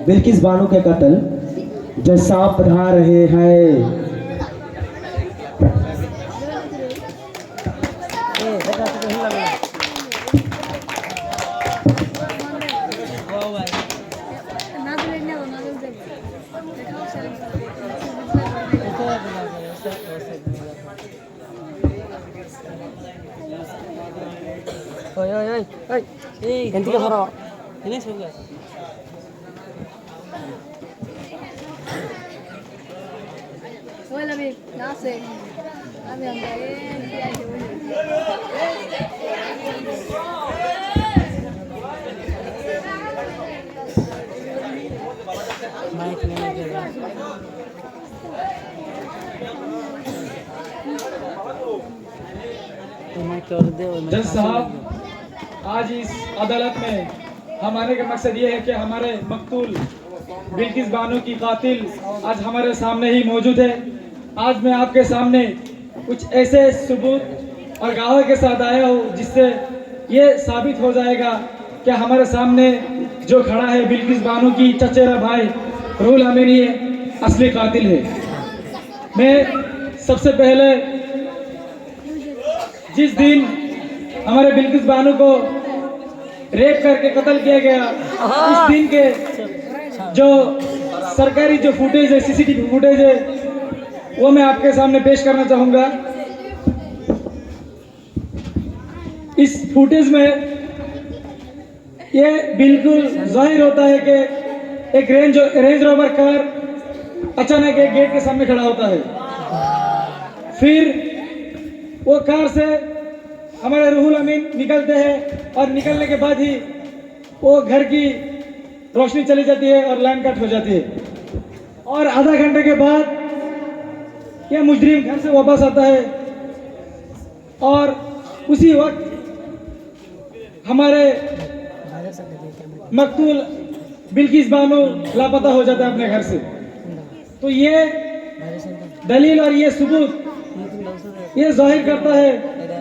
बिल्किस बानो के कत्ल जो सांप बढ़ा रहे हैं। Oi, oi, oi, oi. Ganti ka paro. Ini sudah. Oi, Labi, nasi. Kami ambil dia dulu. Mic नहीं कर रहा। तो mic कर दे और जज साहब, आज इस अदालत में हम आने का मकसद ये है कि हमारे मकतूल बिल्किस बानो की कातिल आज हमारे सामने ही मौजूद है। आज मैं आपके सामने कुछ ऐसे सबूत और गवाह के साथ आया हूँ जिससे ये साबित हो जाएगा कि हमारे सामने जो खड़ा है बिल्किस बानो की चचेरा भाई रूहुल अमीन ही असली कातिल है। मैं सबसे पहले जिस दिन हमारे बिल्किस बानो को रेप करके कत्ल किया गया उस दिन के जो सरकारी जो फुटेज है, सीसीटीवी फुटेज है, वो मैं आपके सामने पेश करना चाहूंगा। इस फुटेज में ये बिल्कुल जाहिर होता है कि एक रेंज रोवर कार अचानक एक गेट के सामने खड़ा होता है। फिर वो कार से हमारे रूहुल अमीन निकलते हैं और निकलने के बाद ही वो घर की रोशनी चली जाती है और लाइन कट हो जाती है। और आधा घंटे के बाद यह मुजरिम घर से वापस आता है और उसी वक्त हमारे मकतूल बिल्किस बानो लापता हो जाता है अपने घर से। तो ये दलील और ये सबूत ये जाहिर करता है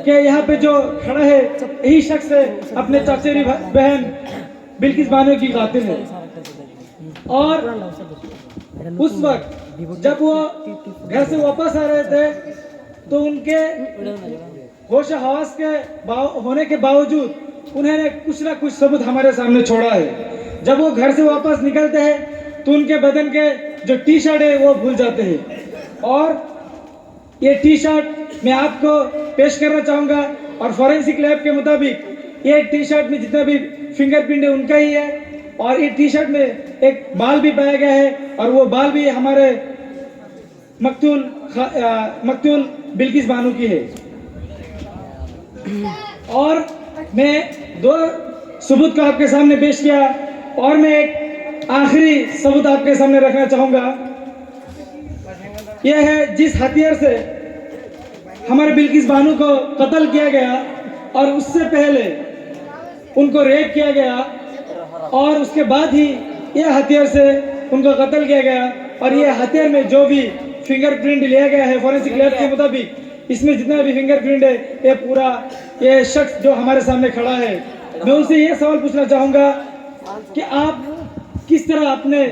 कि यहाँ पे जो खड़ा है यही शख्स है अपने चचेरी बहन बिल्किस बानो की कातिल है। और उस वक्त जब वो घर से वापस आ रहे थे तो उनके होश हवास के होने के बावजूद उन्होंने कुछ ना कुछ सबूत हमारे सामने छोड़ा है। जब वो घर से वापस निकलते हैं तो उनके बदन के जो टी शर्ट है वो भूल जाते हैं। और ये टी शर्ट मैं आपको पेश करना चाहूँगा और फॉरेंसिक लैब के मुताबिक ये टी शर्ट में जितना भी फिंगरप्रिंट है उनका ही है। और ये टी शर्ट में एक बाल भी पाया गया है और वो बाल भी हमारे मकतूल बिल्किस बानो की है। और मैं दो सबूत को आपके सामने पेश किया और मैं एक आखिरी सबूत आपके सामने रखना चाहूँगा। यह है जिस हथियार से हमारे बिल्किस बानो को कत्ल किया गया और उससे पहले उनको रेप किया गया और उसके बाद ही यह हथियार से उनको कत्ल किया गया। और यह हथियार में जो भी फिंगरप्रिंट लिया गया है फॉरेंसिक लैब के मुताबिक इसमें जितना भी फिंगरप्रिंट है ये पूरा ये शख्स जो हमारे सामने खड़ा है। मैं उनसे ये सवाल पूछना चाहूँगा कि आप किस तरह अपने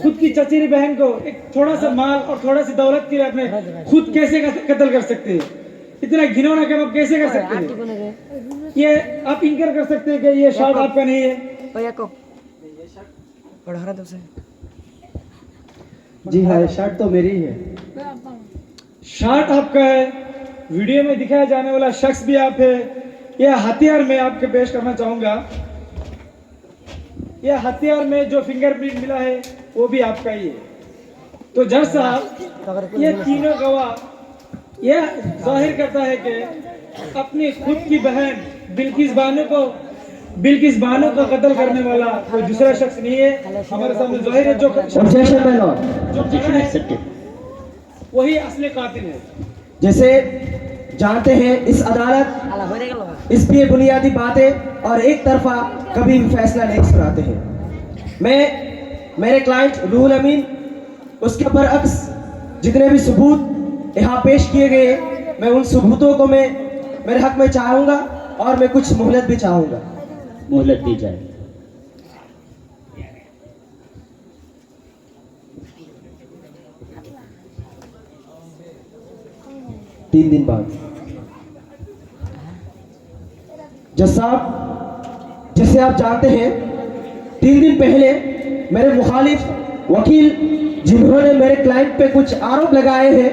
खुद की चचेरी बहन को एक थोड़ा सा माल और थोड़ा सी दौलत के लिए अपने खुद कैसे कत्ल कर सकते हैं? इतना घिनौना काम आप कैसे कर सकते हैं? ये आप इनकार कर सकते हैं कि ये शर्ट आपका नहीं है? जी हाँ, शर्ट तो मेरी है। शर्ट आपका है, वीडियो में दिखाया जाने वाला शख्स भी आप है। यह हथियार मैं आपके पेश करना चाहूँगा। यह हथियार में जो फिंगरप्रिंट मिला है वो भी आपका ही है। तो जज साहब, ये तीनों गवाह यह जाहिर करता है कि अपनी खुद की बहन बिल्किस बानो को कत्ल करने वाला कोई दूसरा शख्स नहीं है। हमारे सामने जाहिर है जो वही असली कातिल है। जैसे जानते हैं इस अदालत इस पे बुनियादी बातें और एक तरफा कभी भी फैसला नहीं सुनाते हैं। मैं मेरे क्लाइंट रूहुल अमीन उसके बरअक्स जितने भी सबूत यहाँ पेश किए गए मैं उन सबूतों को मैं मेरे हक में चाहूँगा और मैं कुछ मोहलत भी चाहूँगा। मोहलत दी जाए। 3 दिन बाद। जज साहब, जैसे आप जानते हैं 3 दिन पहले मेरे मुखालिफ वकील जिन्होंने मेरे क्लाइंट पे कुछ आरोप लगाए हैं,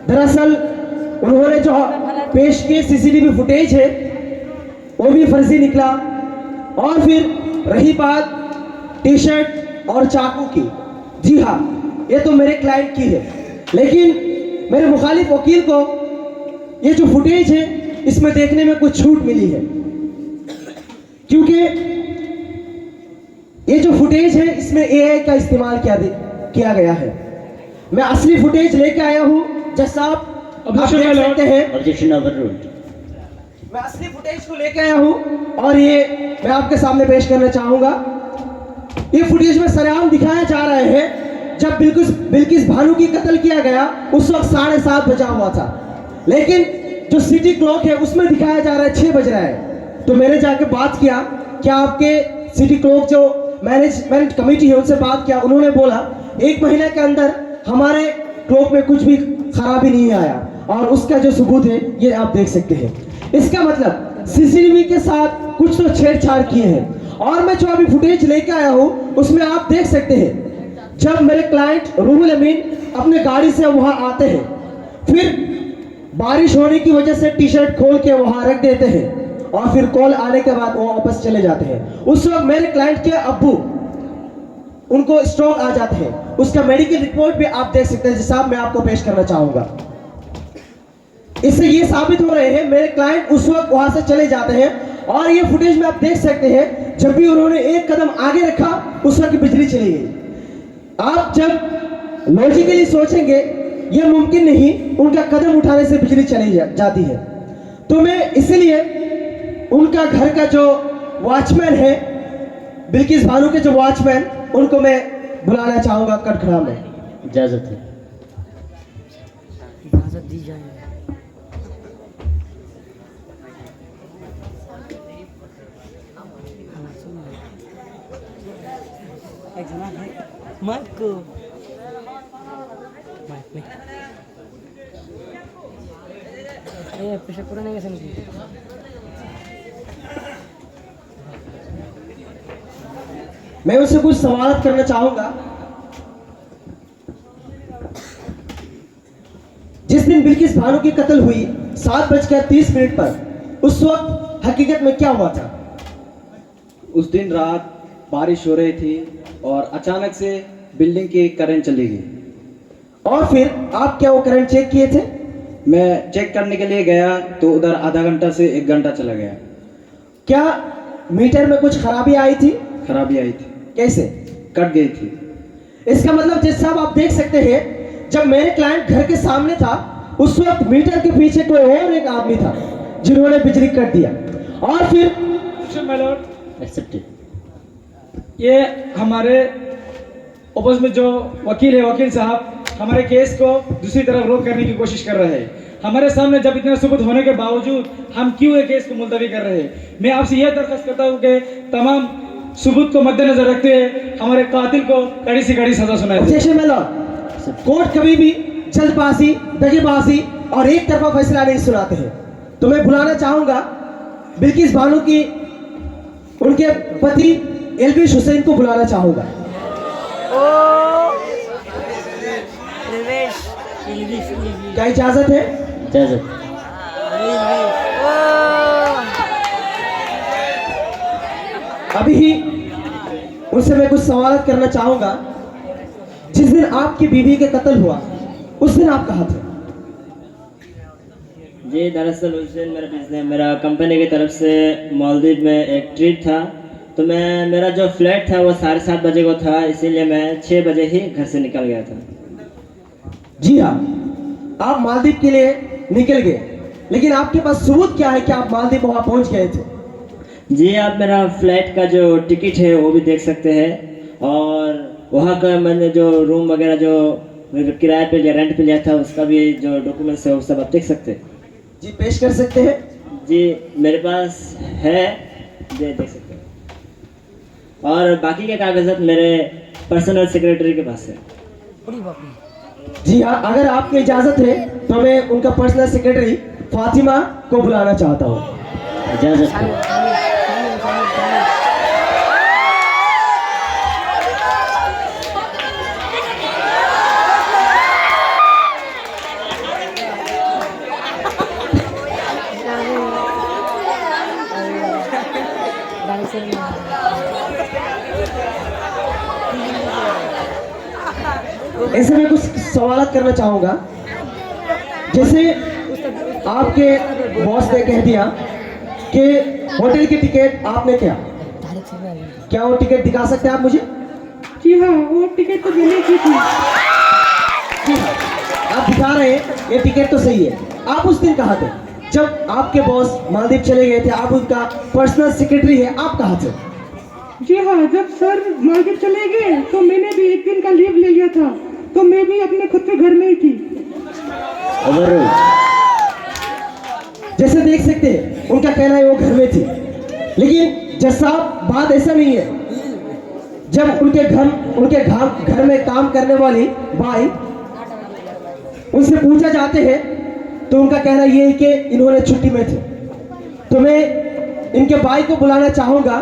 दरअसल उन्होंने जो पेश किए सीसीटीवी फुटेज है वो भी फर्जी निकला। और फिर रही बात टी शर्ट और चाकू की, जी हाँ ये तो मेरे क्लाइंट की है, लेकिन मेरे मुखालिफ वकील को ये जो फुटेज है इसमें देखने में कुछ छूट मिली है, क्योंकि ये जो फुटेज है इसमें एआई का इस्तेमाल किया गया है। मैं असली फुटेज लेके आया हूँ जज साहब, आप देख सकते हैं। Objection overruled. मैं असली फुटेज को लेके आया हूँ और ये मैं आपके सामने पेश करना चाहूंगा। ये फुटेज में सरेआम दिखाया जा रहा है जब बिल्किस बानो की कत्ल किया गया उस वक्त 7:30 बजा हुआ था, लेकिन जो सिटी क्लॉक है उसमें दिखाया जा रहा है 6 बज रहा है। तो मैंने जाके बात किया कि आपके सिटी क्लॉक जो मैनेजमेंट कमेटी है उनसे बात किया, उन्होंने बोला 1 महीने के अंदर हमारे क्लॉक में कुछ भी खराबी नहीं आया, और उसका जो सबूत है ये आप देख सकते हैं। इसका मतलब सीसीटीवी के साथ कुछ तो छेड़छाड़ किए हैं। और मैं जो अभी फुटेज लेके आया हूँ उसमें आप देख सकते हैं जब मेरे क्लाइंट रूहुल अमीन अपने गाड़ी से वहां आते हैं, फिर बारिश होने की वजह से टी शर्ट खोल के वहां रख देते हैं और फिर कॉल आने के बाद वो वापस चले जाते हैं। उस वक्त मेरे क्लाइंट के अब्बू उनको स्ट्रोक आ जाते हैं, उसका मेडिकल रिपोर्ट भी आप देख सकते हैं साहब, मैं आपको पेश करना चाहूंगा। इससे ये साबित हो रहे हैं मेरे क्लाइंट उस वक्त वहां से चले जाते हैं, और ये फुटेज में आप देख सकते हैं जब भी उन्होंने एक कदम आगे रखा उस वक्त बिजली चली गई। आप जब लॉजिकली सोचेंगे ये मुमकिन नहीं, उनका कदम उठाने से बिजली चली जाती है। तो मैं इसलिए उनका घर का जो वॉचमैन है, बिल्किस बानो के जो वॉचमैन, उनको मैं बुलाना चाहूंगा कटघरा में। इजाजत है। इजाजत दी जाए। एक जना है माइक को माइक में ये पीछे पूरा नहीं कैसे मैं उससे कुछ सवाल करना चाहूंगा। जिस दिन बिल्किस बानो की कत्ल हुई 7:30 पर, उस वक्त हकीकत में क्या हुआ था? उस दिन रात बारिश हो रही थी और अचानक से बिल्डिंग की करंट चली गई। और फिर आप क्या वो करंट चेक किए थे? मैं चेक करने के लिए गया तो उधर आधा घंटा से 1 घंटा चला गया। क्या मीटर में कुछ खराबी आई थी? खराबी आई थी। कैसे? कट गई थी। इसका मतलब जज साहब आप देख सकते हैं जब मेरे क्लाइंट घर के सामने था उस वक्त मीटर के पीछे कोई और एक आदमी था जिन्होंने बिजली कट दिया। और फिर Accepted. ये हमारे ओपस में जो वकील है, वकील साहब हमारे केस को दूसरी तरफ रोक करने की कोशिश कर रहे हैं। हमारे सामने जब इतना सबूत होने के बावजूद हम क्यों ये केस को मुलतवी कर रहे हैं? मैं आपसे यह दरख्वास्त करता हूँ कि तमाम सबूत को मद्देनजर रखते हुए हमारे कातिल को कड़ी से कड़ी सजा सुनाई जाए। जैसे कोर्ट कभी भी जल्दबाजी, दगेबाजी और एक तरफा फैसला नहीं सुनाते हैं। तो मैं बुलाना चाहूंगा बिल्किस बानो की उनके पति एल्विश हुसैन को बुलाना चाहूंगा। क्या इजाजत है? इजाजत। अभी ही उनसे मैं कुछ सवाल करना चाहूंगा। जिस दिन आपकी बीवी के कत्ल हुआ उस दिन आप कहाँ थे? जी दरअसल उस दिन मेरा कंपनी की तरफ से मालदीव में एक ट्रिप था, तो मेरा जो फ्लैट था वो 7:30 बजे को था, इसीलिए मैं 6 बजे ही घर से निकल गया था। जी हाँ, आप मालदीव के लिए निकल गए, लेकिन आपके पास सबूत क्या है कि आप मालदीव वहां पहुंच गए थे? जी आप मेरा फ्लैट का जो टिकट है वो भी देख सकते हैं, और वहाँ का मैंने जो रूम वगैरह जो किराए पे लिया, रेंट पे लिया था, उसका भी जो डॉक्यूमेंट्स है वो सब आप देख सकते हैं। जी पेश कर सकते हैं? जी मेरे पास है, देख सकते हैं। और बाकी के कागजात मेरे पर्सनल सेक्रेटरी के पास है। बड़ी बात नहीं। जी हाँ, अगर आपकी इजाज़त है तो मैं उनका पर्सनल सेक्रेटरी फातिमा को बुलाना चाहता हूँ। इजाज़त है। ऐसे में कुछ सवाल करना चाहूँगा। जैसे आपके बॉस ने कह दिया कि होटल की टिकट आपने क्या वो टिकट दिखा सकते हैं आप मुझे? जी हाँ, वो टिकट तो मैंने की थी। जी हाँ, आप दिखा रहे हैं, ये टिकट तो सही है। आप उस दिन कहाँ थे जब आपके बॉस मालदीव चले गए थे? आप उनका पर्सनल सेक्रेटरी है, आप कहाँ थे? जी हाँ, जब सर मालदीव चले गए तो मैंने भी एक दिन का लीव ले लिया था, तो मैं भी अपने खुद के घर में ही थी। जैसे देख सकते हैं, उनका कहना है वो घर में थी, लेकिन जैसा बात ऐसा नहीं है। जब उनके घर में काम करने वाली बाई उनसे पूछा जाते हैं तो उनका कहना ये है कि इन्होंने छुट्टी में थे। तो मैं इनके बाई को बुलाना चाहूँगा,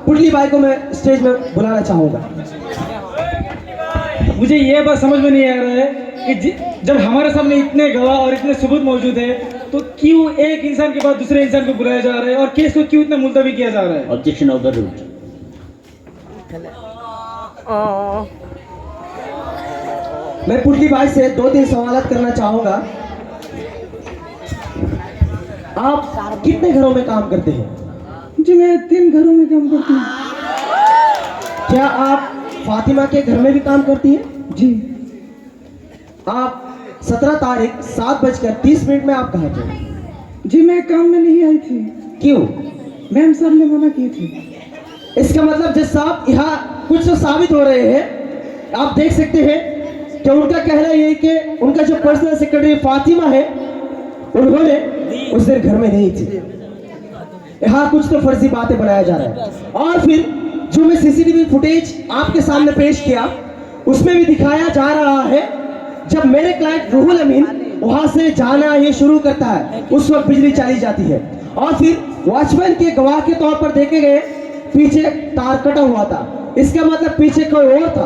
पुटली बाई को मैं स्टेज में बुलाना चाहूँगा। मुझे ये बात समझ में नहीं आ रहा है कि जब हमारे सामने इतने गवाह और इतने सबूत मौजूद है तो क्यों एक इंसान के बाद दूसरे इंसान को बुलाया जा रहा है और केस को क्यों इतना मुलतवी किया जा रहा है? Objection overruled. मैं पुटली बाई से 2-3 सवाल करना चाहूँगा। आप कितने घरों में काम करते हैं? जी मैं 3 घरों में काम करती हूँ। क्या आप फातिमा के घर में भी काम करती हैं? जी। आप 17 तारीख 7:30 में आप कहाँ थे? जी मैं काम में नहीं आई थी। क्यों? मैम सर ने मना की थी। इसका मतलब जज साहब यहाँ कुछ तो साबित हो रहे हैं। आप देख सकते हैं कि उनका कहना ये है कि उनका जो पर्सनल सेक्रेटरी फातिमा है, उन्होंने उस दिन घर में नहीं थी। यहाँ कुछ तो फर्जी बातें बनाया जा रहा है। और फिर जो मैं सीसीटीवी फुटेज आपके सामने पेश किया, उसमें भी दिखाया जा रहा है जब मेरे क्लाइंट रूहुल अमीन वहां से जाना ये शुरू करता है, उस वक्त बिजली चली जाती है। और फिर वॉचमैन के गवाह के तौर पर देखे गए, पीछे तार कटा हुआ था, इसका मतलब पीछे कोई और था।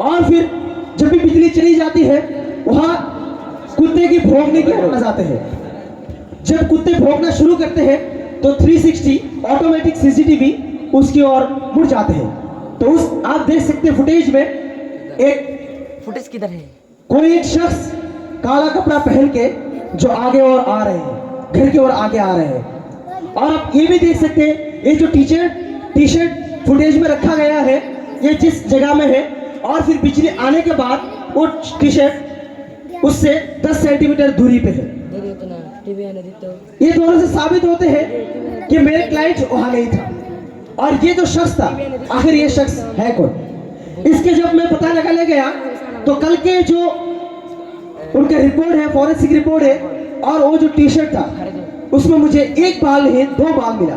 और फिर जब भी बिजली चली जाती है, वहां कुत्ते की भौंकने की आवाज आते हैं। जब कुत्ते भौंकना शुरू करते हैं तो 360 ऑटोमेटिक सीसीटीवी उसकी ओर मुड़ जाते हैं। तो उस आप देख सकते हैं फुटेज में एक फुटेज किधर है? कोई एक शख्स काला कपड़ा पहन के जो आगे और आ रहे हैं, घर की ओर आगे आ रहे हैं। और आप ये भी देख सकते हैं, ये जो टी शर्ट फुटेज में रखा गया है, ये जिस जगह में है, और फिर बिजली आने के बाद वो टी शर्ट उससे 10 सेंटीमीटर दूरी पे है। ये दोनों से साबित होते हैं कि मेरे क्लाइंट वहां नहीं था। और ये जो शख्स था, आखिर ये शख्स है कौन? इसके जब मैं पता लगाने गया तो कल के जो उनका रिपोर्ट है, फॉरेंसिक रिपोर्ट है, और वो जो टी शर्ट था उसमें मुझे एक बाल नहीं 2 बाल मिला।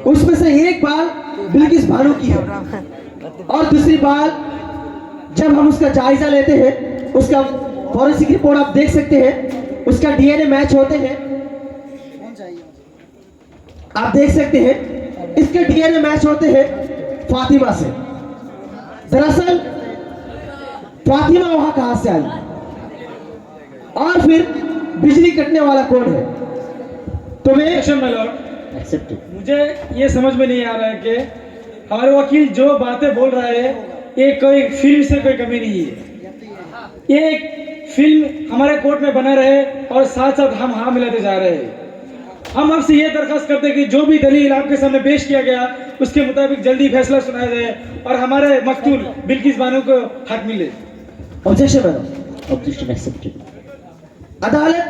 उसमें से एक बाल बिल्किस बानो की है और दूसरी बाल जब हम उसका जायजा लेते हैं, उसका फॉरेंसिक रिपोर्ट आप देख सकते हैं, उसका डीएनए मैच होते हैं। आप देख सकते हैं इसके डीएनए मैच होते हैं फातिमा से। दरअसल फातिमा वहां कहां से आई और फिर बिजली कटने वाला कौन है? तो मैं एक्सेप्टेड। मुझे ये समझ में नहीं आ रहा है कि हमारे वकील जो बातें बोल रहा है, ये कोई फिल्म से कोई कमी नहीं है। ये एक फिल्म हमारे कोर्ट में बना रहे और साथ साथ हम हाँ मिलाते जा रहे हैं। हम आपसे ये दरखास्त करते हैं कि जो भी दलील आपके सामने पेश किया गया उसके मुताबिक जल्दी फैसला सुनाया जाए और हमारे मकतूल बिल्किस बानो को हक मिले। Objection madam. Objection accepted. अदालत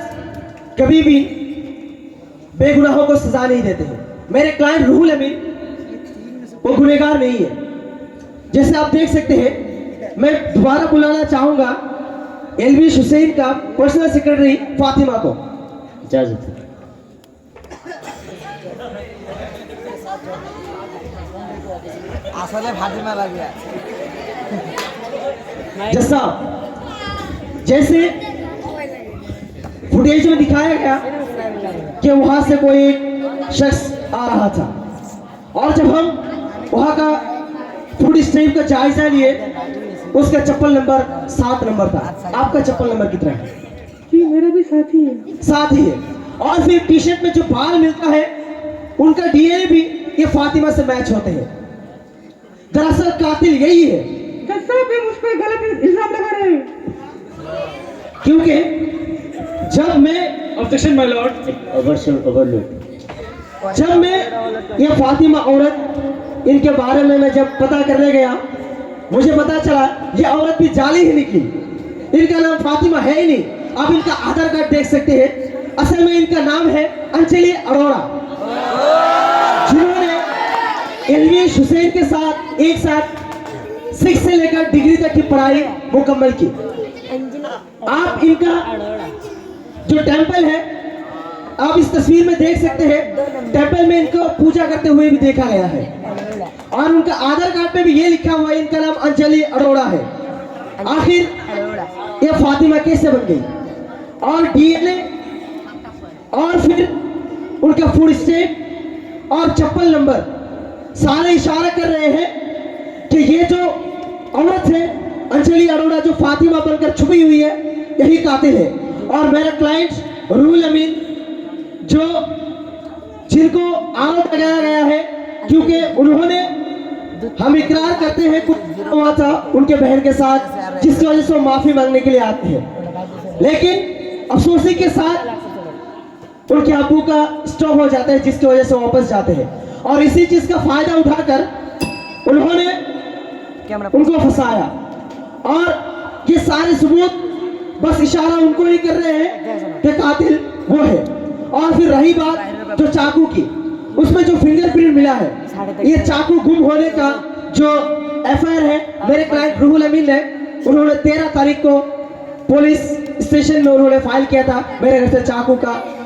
कभी भी बेगुनाहों को सजा नहीं देते हैं। मेरे क्लाइंट रूहुल अमीन वो गुनहगार नहीं है। जैसे आप देख सकते हैं, मैं दोबारा बुलाना चाहूंगा एलविश हुसैन का पर्सनल सेक्रेटरी फातिमा को। इजाजत है। আসলে ফাতিমা লাগে जैसा जैसे फुटेज में दिखाया गया कि वहां से कोई एक शख्स आ रहा था, और जब हम वहां का फुट स्टेप का जायजा लिए, उसका चप्पल नंबर 7 नंबर था। आपका चप्पल नंबर कितना है? जी मेरा भी साथी है। साथ ही है। और फिर टी शर्ट में जो बाल मिलता है उनका डीएनए भी ये फातिमा से मैच होते हैं। दरअसल कातिल यही है। मुझ पर गलत इल्जाम लगा रहे हैं। क्योंकि जब मैं ऑब्जेक्शन माय लॉर्ड। जब मैं ये फातिमा औरत इनके बारे में मैं जब पता करने गया, मुझे पता चला ये औरत भी जाली ही निकली। इनका नाम फातिमा है ही नहीं। आप इनका आधार कार्ड देख सकते हैं। असल में इनका नाम है अंजलि अरोड़ा, जिन्होंने एलवीएस हुसैन के साथ एक साथ 6 से लेकर डिग्री तक की पढ़ाई मुकम्मल की। आप इनका जो टेंपल है आप इस तस्वीर में देख सकते हैं। टेंपल में इनको पूजा करते हुए भी देखा गया है, और उनका आधार कार्ड पे भी ये लिखा हुआ है इनका नाम अंजलि अरोड़ा है। आखिर ये फातिमा कैसे बन गई? और डीएनए और फिर उनका फुट स्टेप और चप्पल नंबर सारे इशारा कर रहे हैं कि ये जो औरत है अंजलि अरोड़ा, जो फातिमा बनकर छुपी हुई है, यही कातिल है। और मेरा क्लाइंट रूहुल अमीन, जो जिनको आरोप लगाया गया है क्योंकि उन्होंने, हम इकरार करते हैं कुछ हुआ था उनके बहन के साथ, जिसकी वजह से वो माफी मांगने के लिए आते हैं, लेकिन अफसोसी के साथ उनके अब्बू का स्टॉप हो जाता है, जिसकी वजह से वापस जाते हैं। और इसी चीज का फायदा उठाकर उन्होंने उनको फंसाया, और ये सारे सबूत बस इशारा उनको ही कर रहे हैं कि कातिल वो है। और फिर रही बात जो चाकू की, उसमें जो फिंगरप्रिंट मिला है, ये चाकू गुम होने का जो एफआईआर है मेरे क्लाइंट रूहुल अमीन ने, उन्होंने 13 तारीख को पुलिस स्टेशन में उन्होंने फाइल किया था। मेरे घर से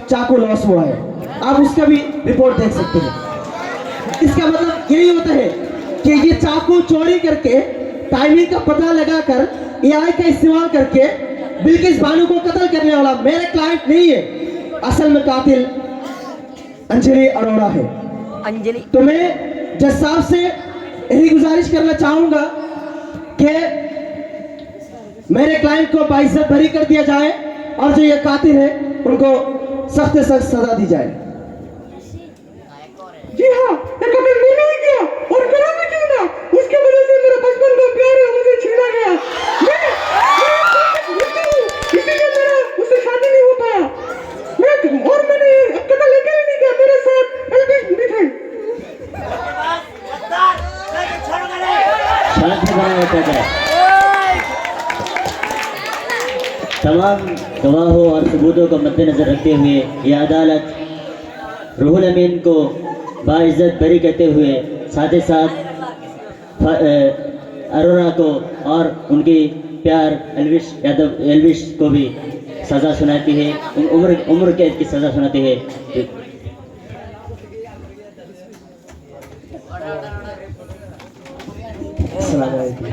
चाकू लॉस हुआ है। आप उसका भी रिपोर्ट देख सकते हैं। इसका मतलब यही होता है कि ये चाकू चोरी करके, टाइमिंग का पता लगाकर, एआई का इस्तेमाल करके बिल्किस बानो को कत्ल करने वाला मेरे क्लाइंट नहीं है। असल में कातिल अंजलि अरोड़ा है। अंजलि तो मैं जज साहब से यही गुजारिश करना चाहूंगा कि मेरे क्लाइंट को बाइज्जत बरी कर दिया जाए, और जो ये कातिल है उनको सख्त से सख्त सजा दी जाए। जी हाँ, मैं कभी नहीं किया और करा भी क्यों ना। उसके वजह से मेरा बचपन का प्यार है मुझे छीना गया। इसीलिए मेरा उससे शादी नहीं हो पाया। मैंने कदा लेकर ही नहीं गया, मेरे साथ एलबीएस भी थे। शांति बनाए रखा जाए। तमाम गवाहों और सबूतों को मद्देनजर रखते हुए ये अदालत रूहुल अमीन को बाइज्जत बरी करते हुए साथ ही साथ अरोड़ा को और उनकी प्यार एलविश को भी सज़ा सुनाती है, उम्र कैद की सज़ा सुनाती है। अस्सलाम वालेकुम।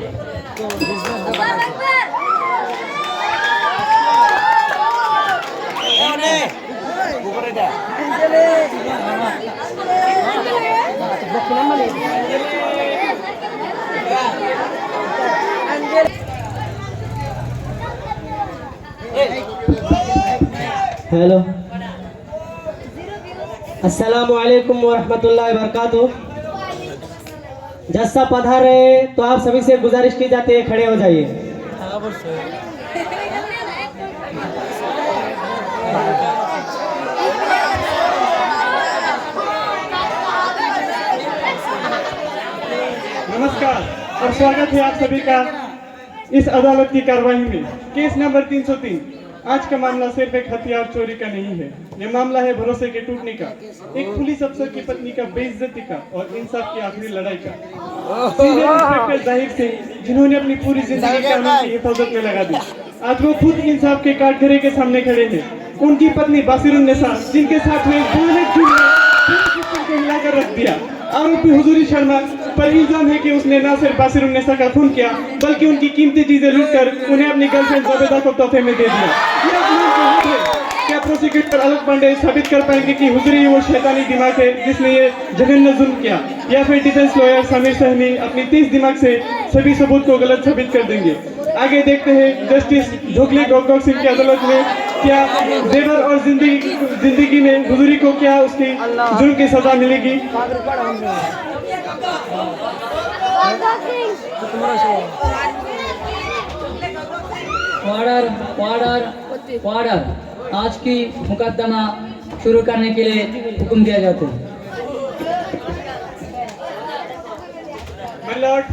हेलो, अस्सलाम वालेकुम वरहमतुल्लाहि वबरकातुहू। जज साहब पधार रहे हैं तो आप सभी से गुजारिश की जाती है खड़े हो जाइए। नमस्कार और स्वागत है आप सभी का इस अदालत की कार्रवाई में। Case number 303। आज का मामला सिर्फ एक हथियार चोरी का नहीं है, ये मामला है भरोसे के टूटने का, एक पुलिस अफसर की पत्नी का बेइज्जती का और इंसाफ की आखिरी लड़ाई का। सीनियर इंस्पेक्टर जाहिर सिंह, जिन्होंने अपनी पूरी जिंदगी कानून की हिफाजत में लगा दी, आज वो खुद इंसाफ के काटघरे के सामने खड़े हैं। उनकी पत्नी बासिरुन्निसा, जिनके साथ में 2 जुर्म को हिलाकर रख दिया। आरोपी हुजूरी शर्मा पर इल्जाम है कि उसने न सिर्फ बासिर उन्नेसा का खून किया बल्कि उनकी कीमती चीजें लूटकर उन्हें अपनी गर्लफ्रेंड ज़ुबैदा को तोहफे में दे दिया। यह अपमान की हद है। क्या प्रोसिक्यूटर अलक पांडे साबित कर पाएंगे कि हुजूरी वो शैतानी दिमाग है जिसने ये जघन्य जुल्म किया, या फिर डिफेंस लॉयर समीर सहनी अपनी तेज दिमाग से सभी सबूत को गलत साबित कर देंगे? आगे देखते हैं जस्टिस ढोकली गोगोक सिंह की अदालत में क्या जेवर और जिंदगी में हुजूरी को क्या उसकी जुर्म की सजा मिलेगी। ऑर्डर आज की मुकदमा शुरू करने के लिए हुक्म दिया जाता है। माय लॉर्ड,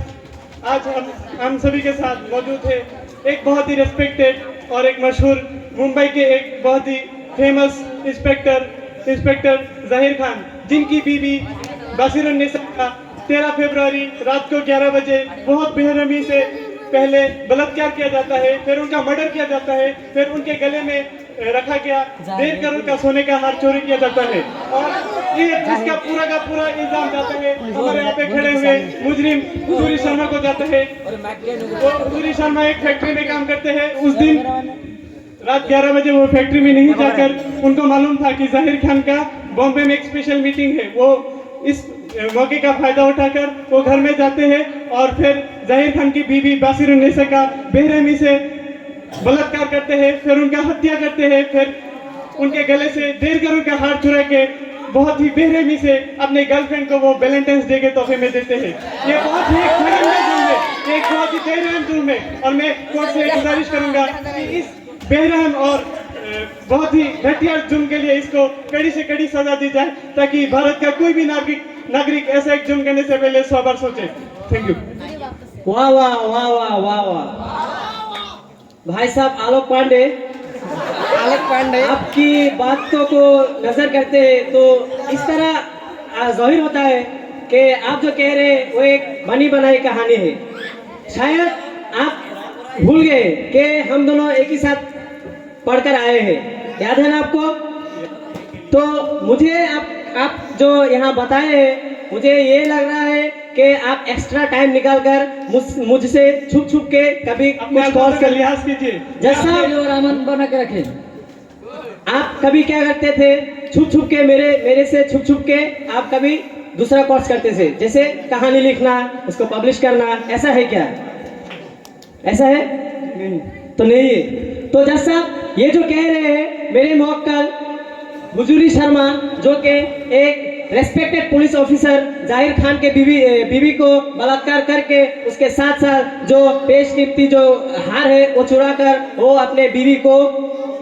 आज हम सभी के साथ मौजूद है एक बहुत ही रेस्पेक्टेड और एक मशहूर मुंबई के एक बहुत ही फेमस इंस्पेक्टर जाहिर खान, जिनकी बीवी बासिर उन्नेसा का 13 फरवरी रात को 11 बजे बहुत बेरहमी से पहले बलात्कार किया जाता है, फिर उनका मर्डर किया जाता है, फिर उनके गले में रखा गया 1.5 करोड़ का सोने का हार चोरी किया जाता है। और ये जिसका पूरा का पूरा इल्जाम जाता है हमारे यहाँ पे खड़े हुए मुजरिम हुजूरी शर्मा को जाता है। वो हुजूरी शर्मा एक फैक्ट्री में काम करते हैं। उस दिन रात 11 बजे वो फैक्ट्री में नहीं जाकर उनको मालूम था कि जाहिर खान का बॉम्बे में एक स्पेशल मीटिंग है। वो इस मौके का फायदा उठाकर वो घर में जाते हैं और फिर जाहिर खान की बीवी बासिर उन्नेसा का बेरहमी से बलात्कार करते हैं, फिर उनका हत्या करते हैं, फिर उनके गले से 1.5 करोड़ का हार चुरा के बहुत ही बेरहमी से अपने गर्लफ्रेंड को वो वैलेंटाइंस डे के तोहफे में देते हैं। ये बहुत ही खतरनाक जुल्म है, एक बहुत ही बेरहम जुल्म है और मैं कोर्ट से गुजारिश करूंगा कि इस बेरहम और बहुत ही घटिया जुल्म के लिए इसको कड़ी से कड़ी सजा दी जाए ताकि भारत का कोई भी नागरिक ऐसा एक जुल्म करने से पहले 100 बार सोचे। Thank you. वाह वाह वाह वाह वाह वाह भाई साहब आलोक पांडे, आपकी बातों को नजर करते हैं तो इस तरह जाहिर होता है कि आप जो कह रहे हैं वो एक बनी बनाई कहानी है। शायद आप भूल गए कि हम दोनों एक ही साथ पढ़कर आए हैं, याद है ना आपको? तो मुझे आप जो यहाँ बताए हैं मुझे ये लग रहा है कि आप एक्स्ट्रा टाइम निकालकर मुझसे छुप छुप के कभी अपने कॉल का लिहाज कीजिए। जैसा रामन बना के रखे। आप कभी क्या करते थे, छुप छुप के मेरे से छुप छुप के आप कभी दूसरा कोर्स करते थे, जैसे कहानी लिखना, उसको पब्लिश करना। ऐसा है क्या? ऐसा है? नहीं तो नहीं है। तो जैसा ये जो कह रहे हैं मेरे मुवक्किल हुजूरी शर्मा, जो कि एक रेस्पेक्टेड पुलिस ऑफिसर जाहिर खान के बीवी को बलात्कार करके उसके साथ साथ जो पेशकीमती जो हार है वो चुरा कर वो अपने बीवी को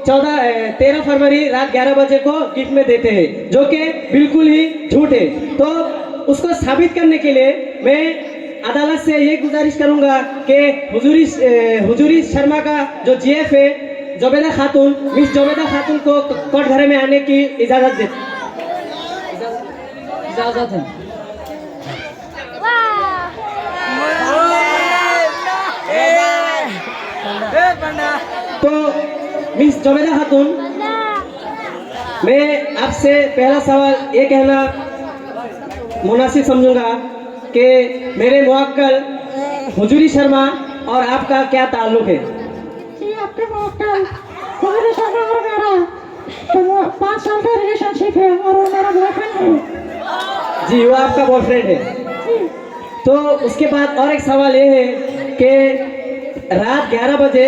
13 फरवरी रात 11 बजे को गिफ्ट में देते हैं, जो कि बिल्कुल ही झूठ है। तो उसको साबित करने के लिए मैं अदालत से ये गुजारिश करूंगा कि हुजूरी शर्मा का जो जीएफ है ज़ुबैदा खातून, मिस ज़ुबैदा खातून को कोर्ट घर में आने की इजाजत है। तो मिस ज़ुबैदा खातून, मैं आपसे पहला सवाल ये कहना मुनासिब समझूंगा कि मेरे मुवक्किल हुजूरी शर्मा और आपका क्या ताल्लुक है? जी, आपके मुवक्किल हुजूरी शर्मा और मेरा तो 5 साल का रिलेशनशिप है और वो मेरा बॉयफ्रेंड है। जी, वो आपका बॉयफ्रेंड है। तो उसके बाद और एक सवाल ये है कि रात 11 बजे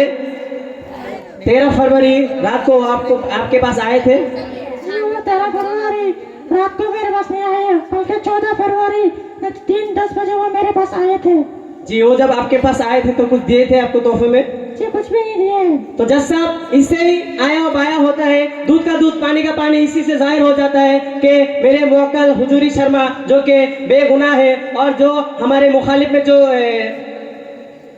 13 फरवरी रात को आपके पास आए थे? जी, वो 13 फरवरी रात को मेरे पास नहीं आए, बल्कि 14 फरवरी 3:10 बजे वो मेरे पास आए थे। जी, वो जब आपके पास आए थे तो कुछ दिए थे आपको तोहफे में? जी, कुछ भी नहीं दिए। तो जज साहब, इससे ही आया बाया होता है, दूध का दूध पानी का पानी, इसी से जाहिर हो जाता है कि मेरे मुवक्किल हुजूरी शर्मा जो कि बेगुनाह है और जो हमारे मुखालिफ में जो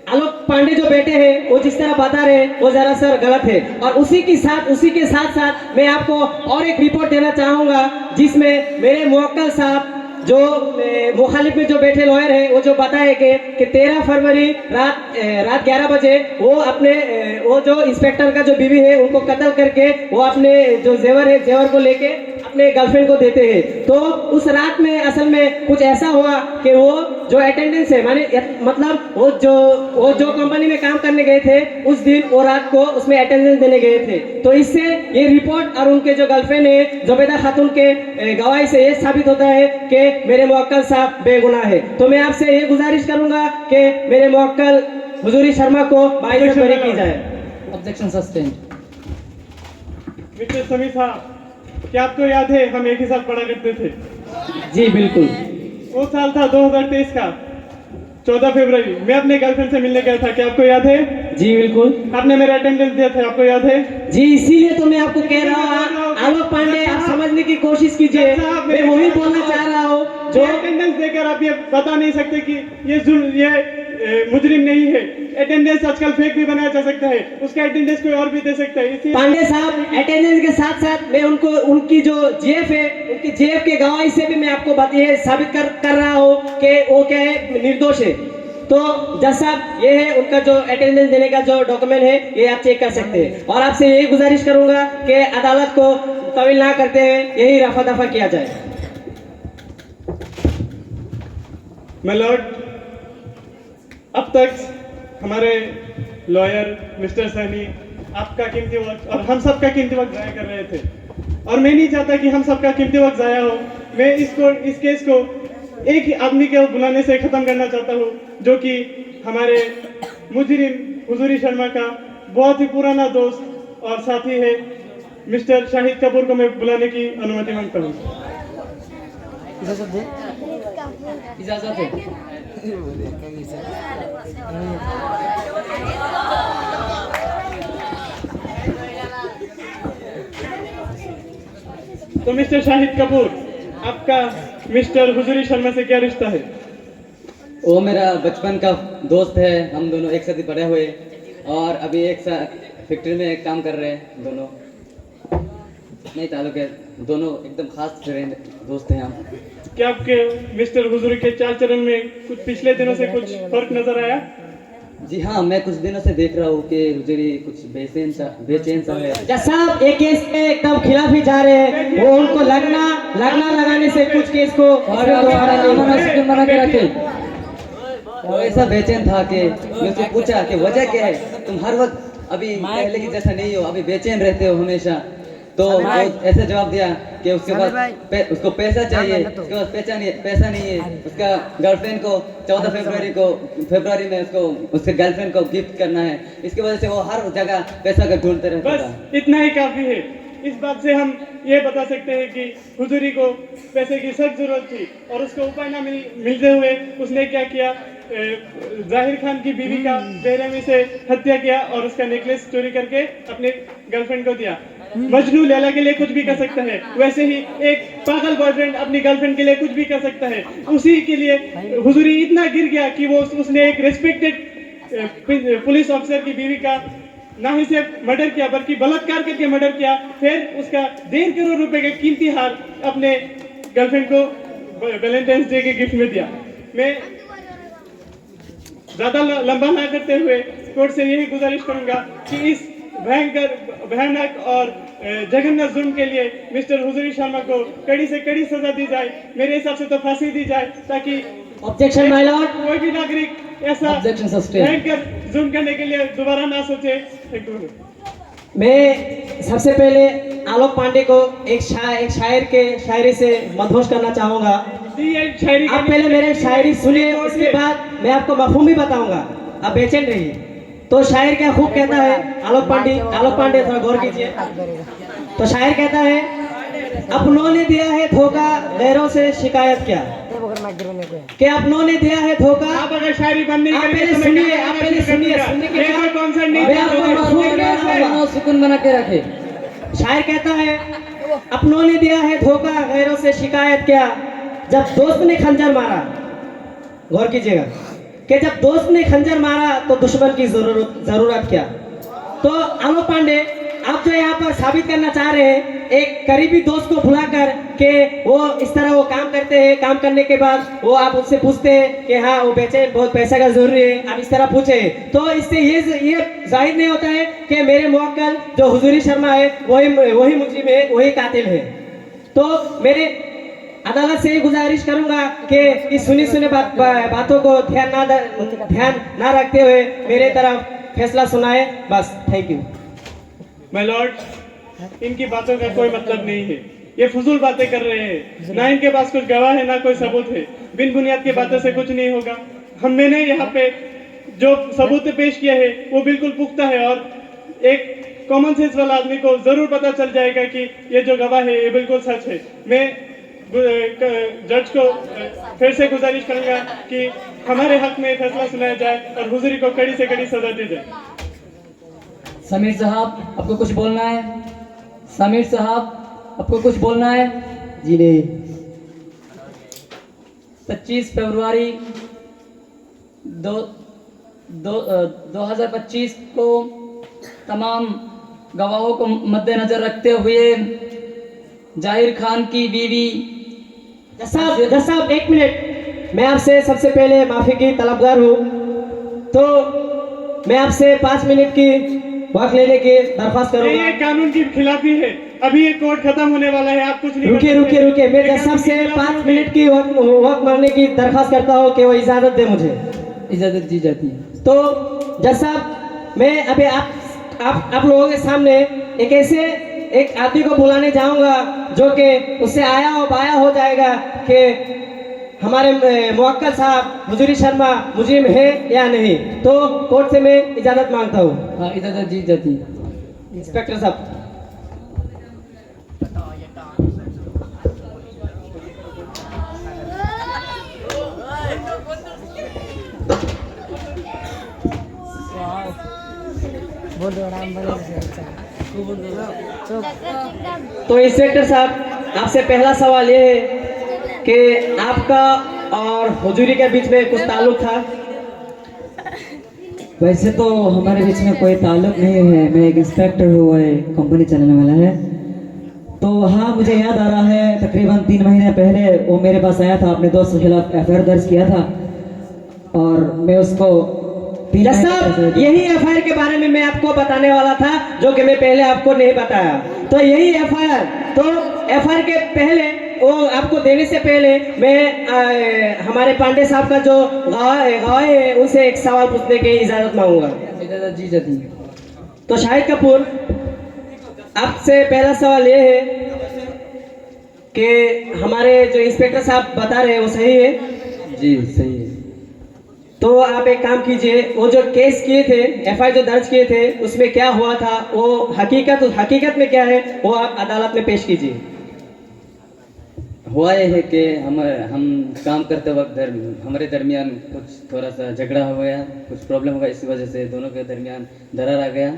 आलोक पांडे जो बेटे हैं वो जिस तरह बता रहे हैं वो जरा सर गलत है। और उसी के साथ साथ मैं आपको और एक रिपोर्ट देना चाहूँगा जिसमें मेरे मुवक्किल साहब जो मुखालिफ में जो बैठे लॉयर है वो जो बताए कि 13 फरवरी रात 11 बजे वो जो इंस्पेक्टर का जो बीवी है उनको कत्ल करके वो अपने जो जेवर को लेके अपने गर्लफ्रेंड को देते हैं। तो उस रात में असल में कुछ ऐसा हुआ कि वो जो अटेंडेंस है माने मतलब वो जो कंपनी में काम करने गए थे उस दिन वो रात को उसमें अटेंडेंस देने गए थे। तो इससे ये रिपोर्ट और उनके जो गर्लफ्रेंड है जुबैदा खातून के गवाही से ये साबित होता है कि मेरे मुवक्किल साहब बेगुनाह है। तो मैं आपसे ये गुजारिश करूंगा कि मेरे मुवक्किल हुजूरी शर्मा को बाइज्जत बरी की जाए। Objection sustained. मिस्टर समी साहब, क्या आपको याद है हम एक ही साथ पढ़ा करते थे? जी बिल्कुल। वो साल था 2023 का 14 फरवरी। मैं अपने गर्लफ्रेंड से मिलने गया था, क्या आपको याद है? जी बिल्कुल। आपने मेरा अटेंडेंस दिया था, आपको याद है? जी इसीलिए तो मैं आपको कह रहा हूँ आलोक पांडे आप समझने की कोशिश कीजिए। मैं वही बोलना चाह रहा हूँ जो अटेंडेंस देकर आप ये बता नहीं सकते कि ये मुजरिम नहीं है। अटेंडेंस आजकल फेक भी बनाया जा सकता है, उसका अटेंडेंस कोई और भी दे सकता है। इसी पांडे साहब अटेंडेंस के साथ साथ मैं उनको उनकी जो जेएफ है उनकी जेएफ के गवाही से भी मैं आपको ये साबित कर रहा हूँ कि वो क्या है निर्दोष है। तो जज साहब ये है उनका जो अटेंडेंस देने का जो डॉक्यूमेंट है ये आप चेक कर सकते हैं और आपसे यही गुजारिश करूंगा कि अदालत को तवील ना करते हुए यही रफा दफा किया जाए। माय लॉर्ड, अब तक हमारे लॉयर मिस्टर सैनी आपका कीमती वक्त और हम सब का कीमती वक्त जाया कर रहे थे और मैं नहीं चाहता कि हम सब का कीमती वक्त जाया हो। मैं इस केस को एक ही आदमी के बुलाने से खत्म करना चाहता हूँ जो कि हमारे मुजरिम हुजूरी शर्मा का बहुत ही पुराना दोस्त और साथी है। मिस्टर शाहिद कपूर को मैं बुलाने की अनुमति मांगता हूँ। इजाजत है। तो मिस्टर शाहिद कपूर, आपका मिस्टर हुजूरी शर्मा से क्या रिश्ता है? वो मेरा बचपन का दोस्त है, हम दोनों एक साथ ही पढ़े हुए और अभी एक साथ फैक्ट्री में काम कर रहे हैं। दोनों नहीं ताल्लुक है, दोनों एकदम खास फ्रेंड दोस्त हैं हम। क्या आपके मिस्टर हुजूरी के चाल चलन में कुछ पिछले दिनों से कुछ फर्क नजर आया? जी हाँ, मैं कुछ दिनों से देख रहा हूँ कि हुजूरी कुछ बेचैन सा है। जज साहब एक केस के एकदम खिलाफ ही जा रहे हैं। वो उनको लगना लगाने से कुछ केस को बना के रखे। वो ऐसा बेचैन था कि मैं उसको पूछा कि वजह क्या है, तुम हर वक्त अभी पहले की जैसा नहीं हो, अभी बेचैन रहते हो हमेशा। तो वो ऐसे जवाब दिया कि उसके पास उसको पैसा चाहिए, उसके पास पैसा नहीं है। उसका गर्लफ्रेंड को 14 फरवरी में उसके गर्लफ्रेंड को गिफ्ट करना है, इसकी वजह से वो हर जगह पैसा का ढूंढते रहता था। बस इतना ही काफी है। इस बात से हम ये बता सकते हैं कि हुजूरी को पैसे की सख्त जरूरत थी और उसको उपाय ना मिलते हुए उसने क्या किया, जाहिर खान की बीवी का बेरहमी से हत्या किया और उसका नेकलेस चोरी करके अपने गर्लफ्रेंड को दिया। मजनू लैला के लिए कुछ भी कर सकता है, वैसे ही एक पागल बॉयफ्रेंड अपनी गर्लफ्रेंड के लिए कुछ भी कर सकता है। उसी के लिए हुजूरी इतना गिर गया कि वो उसने एक रेस्पेक्टेड पुलिस ऑफिसर की बीवी का ना ही सिर्फ मर्डर किया बल्कि बलात्कार करके मर्डर किया। फिर उसका 1.5 करोड़ रुपए का कीमती हार अपने गर्लफ्रेंड को वैलेंटाइंस डे के गिफ्ट में दिया। मैं ज्यादा लंबा ना करते हुए कोर्ट से यही गुजारिश करूंगा कि इस भयानक और जघन्य जुल्म के लिए मिस्टर हुजूरी शर्मा को कड़ी से कड़ी सजा दी जाए। मेरे हिसाब से तो फांसी दी जाए ताकि ऑब्जेक्शन माय लॉर्ड, कोई भी नागरिक ऐसा भयंकर जुल्म करने के लिए दोबारा ना सोचे। मैं सबसे पहले आलोक पांडे को एक शायर के शायरी से मदहोश करना चाहूंगा। आप पहले मेरे शायरी सुनिए, उसके बाद मैं आपको मफहूम भी बताऊंगा। आप बेचैन रहिए। तो शायर क्या खूब कहता है, आलोक पांडे थोड़ा गौर कीजिए। तो शायर कहता है, अपनों ने दिया है धोखा, गैरों से शिकायत क्या। क्या अपनों ने दिया है धोखा। आप अगर शायरी बंद नहीं पहले सुनिए, आप पहले सुनिए, सुनने के बाद कॉन्सर्ट नहीं मैं आपको सुकून बना के रखे। शायर कहता है, अपनों ने दिया है धोखा, गैरों से शिकायत क्या। जब दोस्त ने खंजर मारा, गौर कीजिएगा कि जब दोस्त ने खंजर मारा तो दुश्मन की जरूरत क्या। तो आलोक पांडे आप जो यहाँ पर साबित करना चाह रहे हैं एक करीबी दोस्त को बुलाकर के वो इस तरह वो काम करते हैं, काम करने के बाद वो आप उससे पूछते हैं कि हाँ वो बेचैन बहुत पैसा का जरूरी है, आप इस तरह पूछे। तो इससे ये जाहिर नहीं होता है कि मेरे मुवक्किल जो हुजूरी शर्मा है वही मुजरिम है, वही कातिल है। तो मेरे अदालत से गुजारिश करूंगा कि इस सुनी बातों को ध्यान ना रखते हुए मेरे तरफ फैसला सुनाए। बस, थैंक यू। माय लॉर्ड, इनकी बातों का कोई मतलब नहीं है। ये फजूल बातें कर रहे हैं। ना इनके पास कुछ गवाह है, ना कोई सबूत है। बिन बुनियाद की बातों से कुछ नहीं होगा। मैंने यहाँ पे जो सबूत पेश किया है वो बिल्कुल पुख्ता है और एक कॉमन सेंस वाला आदमी को जरूर पता चल जाएगा कि ये जो गवाह है ये बिल्कुल सच है। मैं जज को फिर से गुजारिश करूंगा कि हमारे हक में फैसला सुनाया जाए और हुजूरी को कड़ी से कड़ी सजा दी जाए। समीर साहब, आपको कुछ बोलना है? समीर साहब, आपको कुछ बोलना है? जी नहीं। 25 फरवरी 2025 को तमाम गवाहों को मद्देनजर रखते हुए जाहिर खान की बीवी जज साहब, एक मिनट। मैं आपसे सबसे पहले माफी की तलबगार हूँ, तो मैं आपसे 5 मिनट की वक्त लेने की दरख्वास्त ये करूंगा। कानून की खिलाफी है। अभी ये कोर्ट खत्म होने वाला है, आप कुछ नहीं रुकिए। मैं जज साहब से 5 मिनट की वक्त मांगने की दरख्वास्त करता हूँ कि वो इजाजत दे मुझे। इजाजत दी जाती है। तो जज साहब, मैं अभी आप लोगों के सामने एक आदमी को बुलाने जाऊंगा जो कि उससे आया हो बाया हो जाएगा कि हमारे मुवक्किल साहब हुजूरी शर्मा मुजरिम है या नहीं। तो कोर्ट से मैं इजाजत मांगता हूँ। हाँ, इजाजत दी जाती है। इंस्पेक्टर साहब। तो इंस्पेक्टर साहब, आपसे पहला सवाल ये है कि आपका और हुजूरी के बीच में कुछ ताल्लुक था? वैसे तो हमारे बीच में कोई ताल्लुक नहीं है। मैं एक इंस्पेक्टर हूँ, वो कंपनी चलाने वाला है। तो हाँ, मुझे याद आ रहा है तकरीबन 3 महीने पहले वो मेरे पास आया था, अपने दोस्त के खिलाफ FIR दर्ज किया था और मैं उसको साहब, यही FIR के बारे में मैं आपको बताने वाला था जो कि मैं पहले आपको नहीं बताया। तो यही FIR, तो FIR के पहले वो आपको देने से पहले मैं हमारे पांडे साहब का जो गवाह है उनसे एक सवाल पूछने की इजाजत मांगूंगा। इजाजत दी जाती है। तो शाहिद कपूर, आपसे पहला सवाल ये है कि हमारे जो इंस्पेक्टर साहब बता रहे हैं वो सही है? जी सही है। तो आप एक काम कीजिए, वो जो केस किए थे, FIR जो दर्ज किए थे, उसमें क्या हुआ था, वो हकीकत में क्या है, वो आप अदालत में पेश कीजिए। हुआ ये है कि हम काम करते वक्त हमारे दरमियान कुछ थोड़ा सा झगड़ा हो गया, कुछ प्रॉब्लम हो गया, इसी वजह से दोनों के दरमियान दरार आ गया।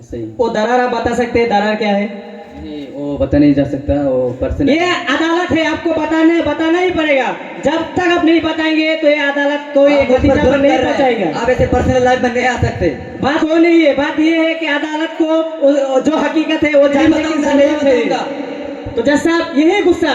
सही। वो दरार आप बता सकते हैं, दरार क्या है? जी, वो बता नहीं जा सकता, वो पर्सन। ये अदालत है, आपको बताना ही पड़ेगा। जब तक आप नहीं बताएंगे तो ये अदालत कोई नतीजा पर नहीं पहुंचाएगा। आप ऐसे पर्सनल लाइफ में नहीं आ सकते। बात वो नहीं है, बात ये है कि अदालत को जो हकीकत है वो जानने की जरूरत है। तो जज साहब, यही गुस्सा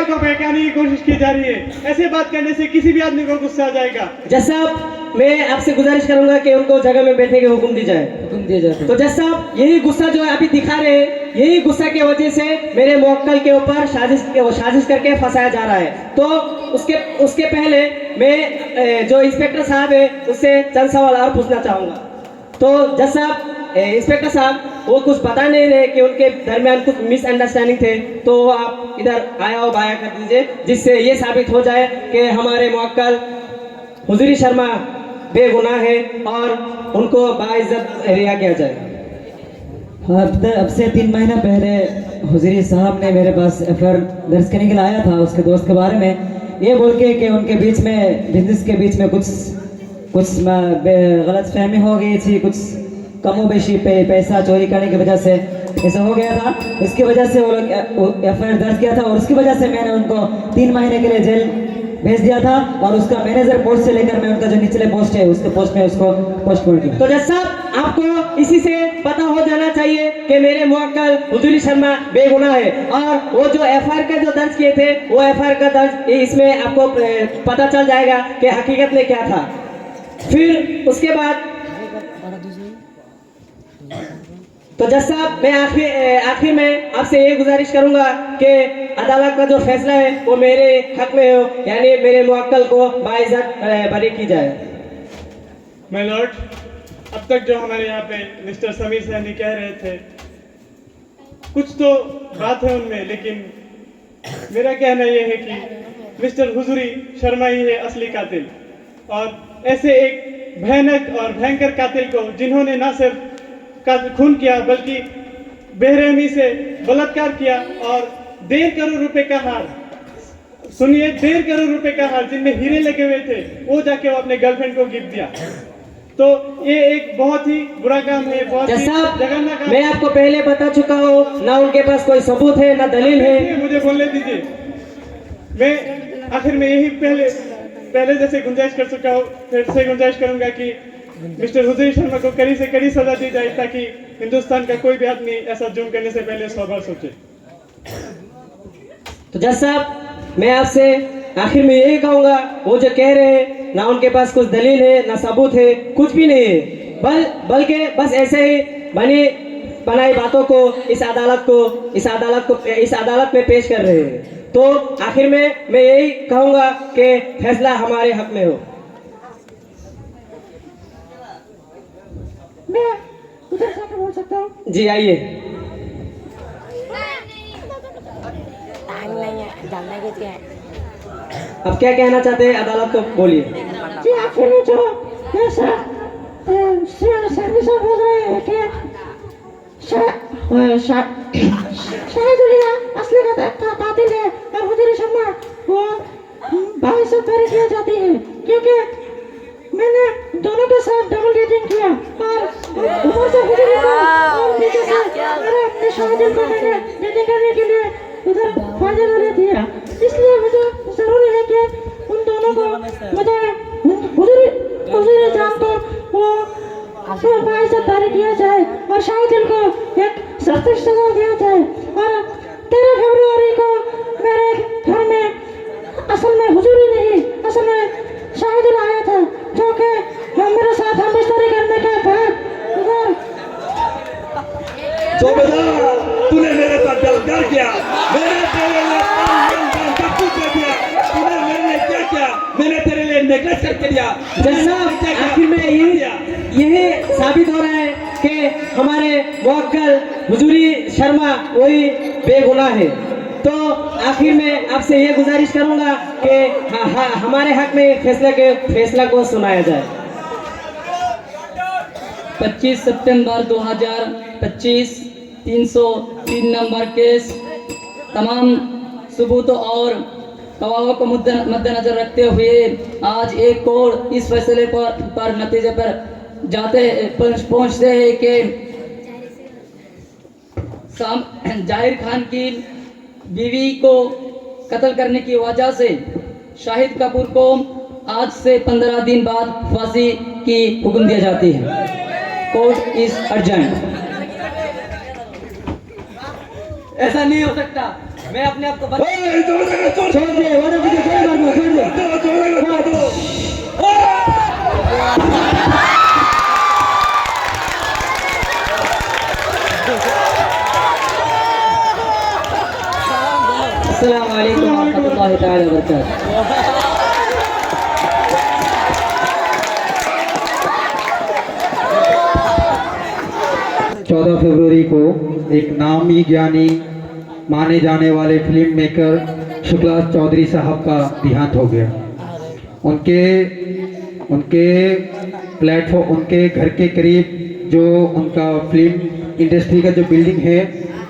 को बहकाने की कोशिश की जा रही है। ऐसे बात करने से किसी भी आदमी को गुस्सा आ जाएगा। जज साहब, मैं आपसे गुजारिश करूंगा कि उनको जगह में बैठने के हुक्म दी जाए। हुक्म दिया जाता है। तो जज साहब, यही गुस्सा जो अभी दिखा रहे हैं, यही गुस्सा की वजह से मेरे मुवक्किल के ऊपर साजिश करके फंसाया जा रहा है। तो उसके पहले मैं जो इंस्पेक्टर साहब है उससे चंद सवाल और पूछना चाहूँगा। तो जज साहब, इंस्पेक्टर साहब वो कुछ बता नहीं रहे कि उनके दरमियान कुछ मिसअंडरस्टैंडिंग थे, तो आप इधर आया हो बाया कर दीजिए, जिससे ये साबित हो जाए कि हमारे मुवक्किल हुजूरी शर्मा बेगुनाह है और उनको बाइज्जत रिहा किया जाए। अब से 3 महीना पहले हुजूरी साहब ने मेरे पास FIR दर्ज करने के लिए आया था उसके दोस्त के बारे में, ये बोल के कि उनके बीच में बिजनेस के बीच में कुछ गलत फहमी हो गई थी, कुछ कमो बेशी पैसा चोरी करने की वजह से ऐसा हो गया था। इसकी वजह से वो लोग FIR दर्ज किया था और उसकी वजह से मैंने उनको 3 महीने के लिए जेल भेज दिया था और उसका मैनेजर पोस्ट से लेकर मैं उनका जो निचले पोस्ट है उसके पोस्ट में उसको पोस्टपोन किया। तो जज साहब, आपको इसी से पता हो जाना चाहिए कि मेरे मुवक्किल हुजूरी शर्मा बेगुनाह है और वो जो FIR का जो दर्ज किए थे वो FIR का दर्ज इसमें आपको पता चल जाएगा कि हकीकत में क्या था। फिर उसके बाद तो जज साहब, मैं आखिर में आपसे ये गुजारिश करूंगा कि अदालत का जो फैसला है वो मेरे हक में हो, यानी मेरे मुवक्किल को बाइज्जत बरी की जाए। माय लॉर्ड, अब तक जो हमारे यहाँ पे मिस्टर समीर सहनी कह रहे थे, कुछ तो बात है उनमें, लेकिन मेरा कहना यह है कि मिस्टर हुजूरी शर्मा ही है असली कातिल। और ऐसे एक भयानक और भयंकर कातिल को, जिन्होंने न सिर्फ खून किया बल्कि बेरहमी से बलात्कार किया, और 1.5 करोड़ रुपए का हार, सुनिए 1.5 करोड़ रुपए का हार जिनमें हीरे लगे हुए थे, वो जाके वो अपने गर्लफ्रेंड को गिफ्ट दिया। तो ये एक बहुत ही बुरा काम है, बहुत ही जघन्य काम। मैं आपको पहले बता चुका हूँ, ना उनके पास कोई सबूत है ना दलील है। मुझे बोलने दीजिए। मैं आखिर में यही पहले जैसे गुंजाइश कर चुका हूँ, फिर से गुंजाइश करूंगा कि मिस्टर हुजूरी शर्मा को कड़ी से कड़ी सजा दी जाए, ताकि हिंदुस्तान का कोई भी आदमी ऐसा जुर्म करने से पहले 100 बार सोचे। तो जज साहब, मैं आपसे आखिर में यही कहूंगा, वो जो कह रहे हैं ना उनके पास कुछ दलील है ना सबूत है, कुछ भी नहीं है, बल्कि बस ऐसे ही बनी बनाई बातों को इस अदालत में पेश कर रहे हैं। तो आखिर में मैं यही कहूंगा कि फैसला हमारे हक में हो। मैं उधर से बोल सकता हूँ? जी आइए। अब क्या कहना चाहते हैं, अदालत को बोलिए। जी आखिर में जो सहनी साहब बोल रहे हैं कि शाहिदुल्लाह असली का कातिल है और हुजूरी शर्मा वो बाइज्जत बरी किया जाती है, क्योंकि मैंने दोनों के साथ डबल डेटिंग किया और ऊपर से हुजूरी को और नीचे से अपने शाहिदुल को मैंने डेटिंग करने के लिए उधर फायदे वाले दिया। इसलिए मुझे जरूरी है कि उन दोनों को मुझे हुजूरी जान को वो बाइज्जत बरी किया जाए और शाहिदुल को एक सख्त सजा दिया जाए। और 13 फरवरी को मेरे घर में असल में हुजूरी नहीं, असल में शाहिदुल आया था, जो कि मेरे साथ हम बिस्तरी करने के बाद तूने मेरे साथ बलात्कार किया, मैंने तेरे लिए सब कुछ दे दिया, तूने मेरे लिए क्या किया? मैंने तेरे लिए नेकलेस करके दिया। आखिर में यही साबित हो रहा है कि हमारे मुवक्किल हुजूरी शर्मा वही बेगुनाह है। तो आखिर में आपसे ये गुजारिश करूंगा कि हमारे हक में फैसला को सुनाया जाए। 25 सितंबर 2025 303 नंबर केस तमाम सबूतों और गवाहों को मद्देनजर रखते हुए आज एक कोर्ट इस फैसले पर नतीजे पर पहुंचते हैं कि जाहिर खान की बीवी को कत्ल करने की वजह से शाहिद कपूर को आज से 15 दिन बाद फांसी की हुक्म दिया जाती है। Court is urgent. ऐसा नहीं हो सकता, मैं अपने आप को अस्सलाम वालेकुम रहमतुल्लाहि तआला व बरकातहू। 14 फरवरी को एक नामी ज्ञानी माने जाने वाले फिल्म मेकर शुक्ला चौधरी साहब का देहांत हो गया। उनके प्लेटफॉर्म, उनके घर के करीब जो उनका फिल्म इंडस्ट्री का जो बिल्डिंग है,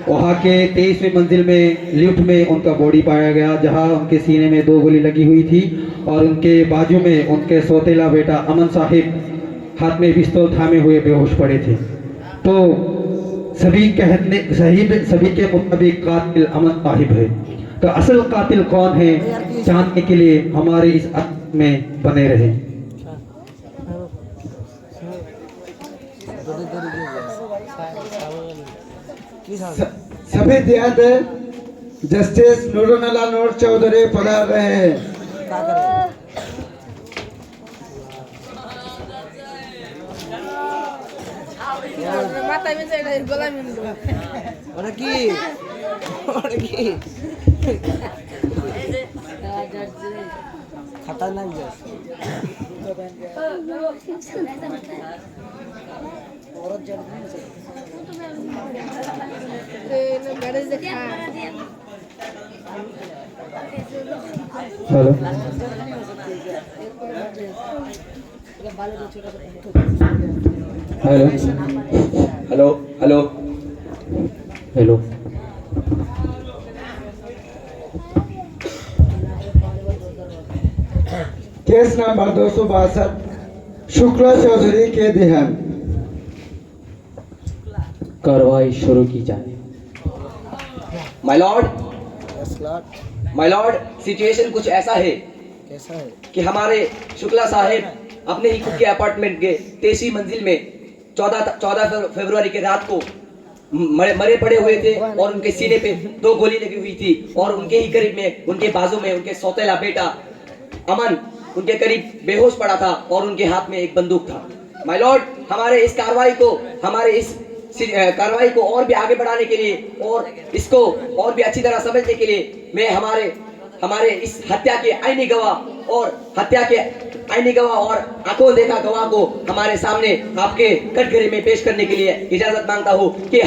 वहाँ के 23वें मंजिल में लिफ्ट में उनका बॉडी पाया गया, जहाँ उनके सीने में 2 गोली लगी हुई थी और उनके बाजू में उनके सौतेला बेटा अमन साहिब हाथ में पिस्तौल थामे हुए बेहोश पड़े थे। तो सभी के मुताबिक कातिल अमन साहिब है। तो असल कातिल कौन है जानने के लिए हमारे इस में बने रहे। सभी देहात जस्टिस नूरुल्लाह नूर चौधरी पधार रहे हैं। মাথায় বেঁচে এটা গলায় মিলল ওটা কি खतरनाक जैसे बैठे से खा hello hello hello hello hello case number 262 Shukla Chaudhary के देहांत। कार्रवाई शुरू की जाए। माय लॉर्ड, सिचुएशन कुछ ऐसा है कि हमारे शुक्ला साहब अपने ही खुद के अपार्टमेंट के 23वीं मंजिल में 14 फरवरी के रात को मरे पड़े हुए थे और उनके सीने पे 2 गोली लगी हुई थी और उनके ही करीब में उनके बाजू में उनके सौतेला बेटा अमन उनके करीब बेहोश पड़ा था और उनके हाथ में एक बंदूक था। माय लॉर्ड, हमारे इस कार्रवाई को और भी आगे बढ़ाने के लिए और इसको और भी अच्छी तरह समझने के लिए मैं हमारे इस हत्या के आईनी गवाह और आंखों देखा गवाह को हमारे सामने आपके कटघरे में पेश करने के लिए इजाजत मांगता हूँ कि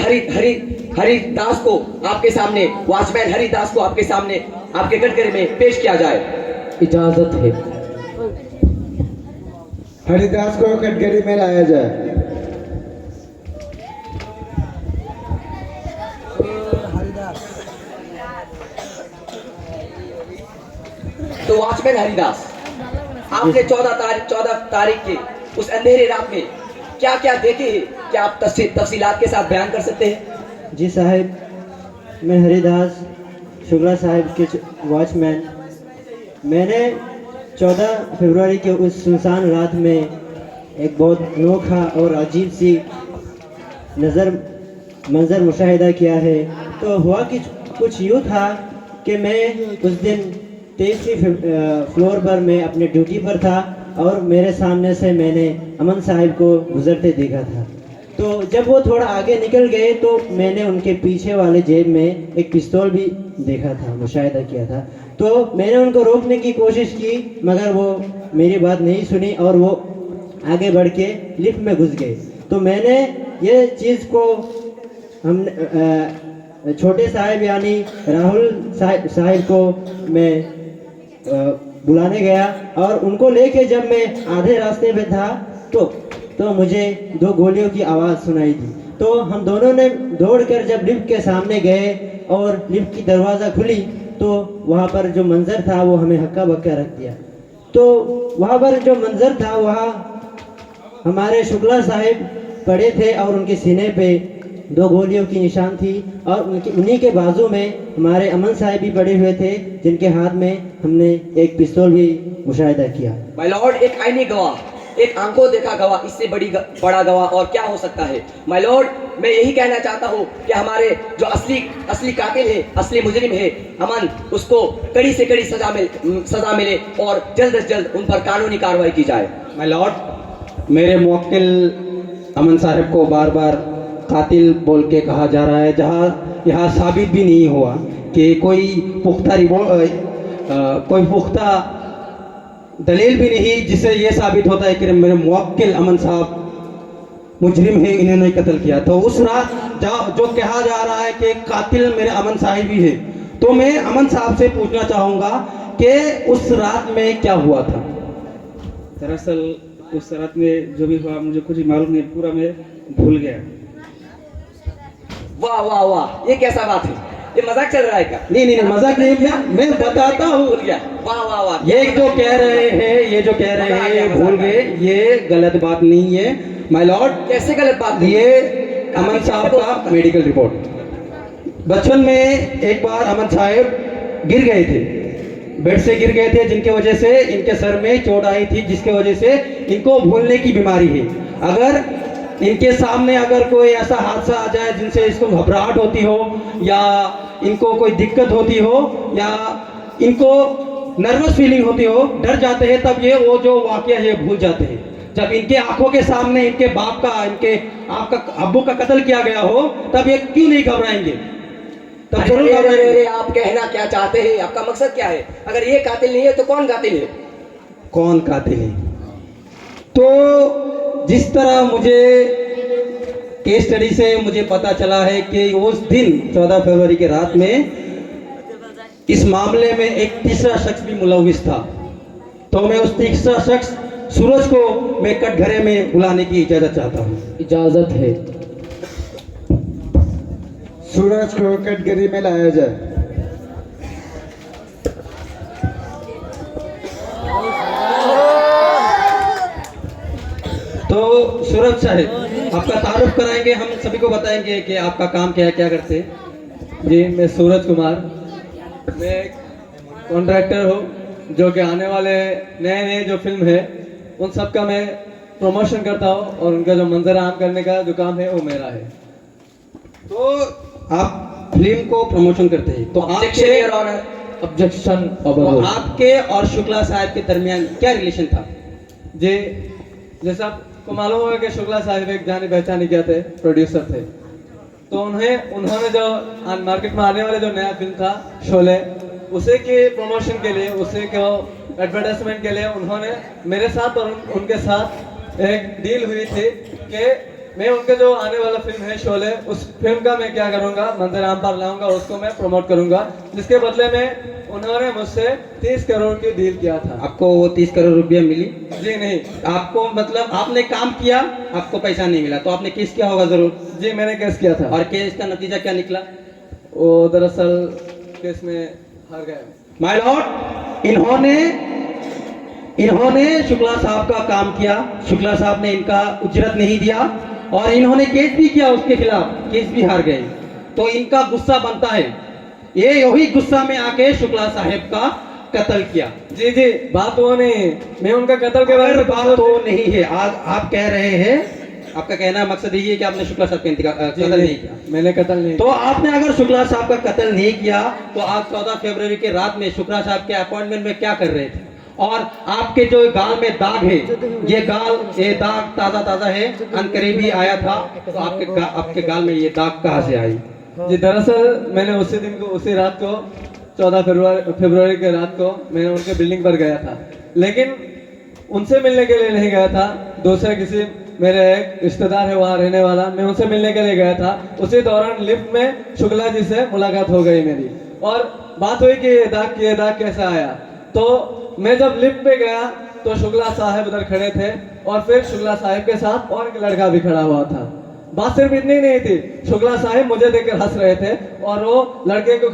हरिदास को आपके सामने, वॉचमैन हरिदास को आपके सामने आपके कटघरे में पेश किया जाए। इजाजत है। हरिदास को कटघरे में लाया जाए। तो वॉचमैन हरिदास, आपने 14 तारीख की उस अंधेरे रात में क्या क्या देखे हैं, क्या आप तफसीलात के साथ बयान कर सकते हैं? जी साहब, मैं हरिदास शुक्ला साहब के वॉचमैन, मैंने 14 फरवरी के उस सुनसान रात में एक बहुत अनोखा और अजीब सी मंजर मुशाहिदा किया है। तो हुआ कि कुछ यूँ था कि मैं उस दिन 23वीं फ्लोर पर मैं अपने ड्यूटी पर था और मेरे सामने से मैंने अमन साहिब को गुजरते देखा था। तो जब वो थोड़ा आगे निकल गए तो मैंने उनके पीछे वाले जेब में एक पिस्तौल भी देखा था, मुशाहिदा किया था। तो मैंने उनको रोकने की कोशिश की मगर वो मेरी बात नहीं सुनी और वो आगे बढ़ के लिफ्ट में घुस गए। तो मैंने ये चीज़ को हम छोटे साहब यानी राहुल साहिब को मैं बुलाने गया और उनको लेके जब मैं आधे रास्ते पे था तो मुझे 2 गोलियों की आवाज़ सुनाई दी। तो हम दोनों ने दौड़कर जब लिफ्ट के सामने गए और लिफ्ट की दरवाज़ा खुली तो वहाँ पर जो मंज़र था वो हमें हक्का बक्का रख दिया। तो वहाँ पर जो मंज़र था वहाँ हमारे शुक्ला साहिब पड़े थे और उनके सीने पे 2 गोलियों की निशान थी और उन्हीं के बाजू में हमारे अमन साहिब भी पड़े हुए थे जिनके हाथ में हमने एक पिस्तौल भी मुशाहिदा किया। माय लॉर्ड, एक आईनी गवाह, एक आंखों देखा गवाह, इससे बड़ा गवाह और क्या हो सकता है? माय लॉर्ड, मैं यही कहना चाहता हूँ कि हमारे जो असली कातिल है, असली मुजरिम है अमन, उसको कड़ी से कड़ी सजा मिले और जल्द से जल्द उन पर कानूनी कार्रवाई की जाए। माय लॉर्ड, मेरे मुवक्किल अमन साहब को बार बार कातिल बोल के कहा जा रहा है, जहाँ यहाँ साबित भी नहीं हुआ कि कोई पुख्ता दलील भी नहीं जिससे ये साबित होता है कि मेरे मुवक्किल अमन साहब मुजरिम है, इन्होंने कत्ल किया। तो उस रात जो कहा जा रहा है कि कातिल मेरे अमन साहिब ही है, तो मैं अमन साहब से पूछना चाहूँगा कि उस रात में क्या हुआ था? दरअसल उस रात में जो भी हुआ मुझे कुछ मालूम नहीं, पूरा मैं भूल गया। वाह वाह वाह, ये कैसा बात है? ये मजाक चल रहा है क्या? नहीं मजाक नहीं, मैं बताता हूँ। भूल गया? वाह वाह वाह, ये जो कह रहे हैं भूल गए, ये गलत बात नहीं है माय लॉर्ड। कैसे गलत बात? ये अमन साहब का मेडिकल रिपोर्ट। बचपन में एक बार अमन साहब गिर गए थे, बेड से गिर गए थे, जिनके वजह से इनके सर में चोट आई थी, जिसके वजह से इनको भूलने की बीमारी है। अगर इनके सामने अगर कोई ऐसा हादसा आ जाए जिनसे इसको घबराहट होती हो या इनको कोई दिक्कत होती हो या इनको नर्वस फीलिंग होती हो, डर जाते हैं, तब ये वो जो वाकया है भूल जाते हैं। जब इनके आंखों के सामने इनके बाप का, इनके आपका अब्बू का कत्ल किया गया हो, तब ये क्यों नहीं घबराएंगे? तब जरूर घबराएंगे। आप कहना क्या चाहते हैं? आपका मकसद क्या है? अगर ये कातिल नहीं है तो कौन कातिल है? कौन कातिल है? तो जिस तरह मुझे केस स्टडी से मुझे पता चला है कि उस दिन 14 फरवरी की रात में इस मामले में एक तीसरा शख्स भी मुलविस था, तो मैं उस तीसरा शख्स सूरज को मैं कटघरे में बुलाने की इजाजत चाहता हूँ। इजाजत है। सूरज को कटघरे में लाया जाए। तो सूरज साहब, आपका तारुफ कराएंगे, हम सभी को बताएंगे कि आपका काम क्या है, क्या करते हैं। जी, मैं सूरज कुमार, मैं एक कॉन्ट्रैक्टर हूँ जो कि आने वाले नए नए जो फिल्म है उन सब का मैं प्रमोशन करता हूँ और उनका जो मंजर आम करने का जो काम है वो मेरा है। तो आप फिल्म को प्रमोशन करते हैं, तो ऑब्जेक्शन तो आपके और शुक्ला साहब के दरमियान क्या रिलेशन था? जी, जैसा आपको मालूम होगा कि शुक्ला साहब एक जाने पहचाने क्या थे, प्रोड्यूसर थे। तो उन्होंने जो मार्केट में आने वाले जो नया फिल्म था शोले, उसे के प्रमोशन के लिए, उसे के एडवर्टाइजमेंट के लिए उन्होंने मेरे साथ और उनके साथ एक डील हुई थी कि मैं उनके जो आने वाला फिल्म है शोले, उस फिल्म का मैं क्या करूंगा, मंजर आम पर लाऊंगा, उसको मैं प्रमोट करूंगा, जिसके बदले में उन्होंने मुझसे 30 करोड़ की डील किया था। आपको वो 30 करोड़ रुपया मिली? जी नहीं। आपको मतलब आपने काम किया, आपको पैसा नहीं मिला, तो आपने केस किया होगा जरूर? जी, मैंने केस किया था। और केस का नतीजा क्या निकला? वो दरअसल केस में हार गया। माय लॉर्ड, इन्होंने शुक्ला साहब का काम किया, शुक्ला साहब ने इनका उजरत नहीं दिया और इन्होंने केस भी किया उसके खिलाफ, केस भी हार गए। तो इनका गुस्सा बनता है, ये यही गुस्सा में आके शुक्ला साहब का कत्ल किया। जी जी, बात वो नहीं, मैं उनका कत्ल के बारे में बात तो नहीं है। आज आप कह रहे हैं, आपका कहना मकसद यही है कि आपने शुक्ला साहब का कत्ल नहीं किया? मैंने कत्ल नहीं। तो आपने अगर शुक्ला साहब का कत्ल नहीं किया तो आज 14 फरवरी के रात में शुक्ला साहब के अपॉइंटमेंट में क्या कर रहे थे? और आपके जो गाल में दाग है, ये दाग ताजा है, अनकरीब ही आया था, तो आपके गाल में ये दाग कहाँ से आई? जी, दरअसल मैंने उसी दिन को, उसी रात को 14 फरवरी के रात को मैंने उनके बिल्डिंग पर गया था, लेकिन उनसे मिलने के लिए नहीं गया था, दूसरे किसी मेरे एक रिश्तेदार है वहाँ रहने वाला, मैं उनसे मिलने के लिए गया था। उसी दौरान लिफ्ट में शुक्ला जी से मुलाकात हो गई मेरी और बात हुई कि ये दाग कैसा आया। तो मैं जब लिफ्ट पे गया तो शुक्ला साहब उधर खड़े थे और फिर शुक्ला साहब के साथ और एक लड़का भी खड़ा हुआ था। बात सिर्फ इतनी नहीं थी, शुक्ला साहब मुझे देखकर हंस रहे थे और वो लड़के को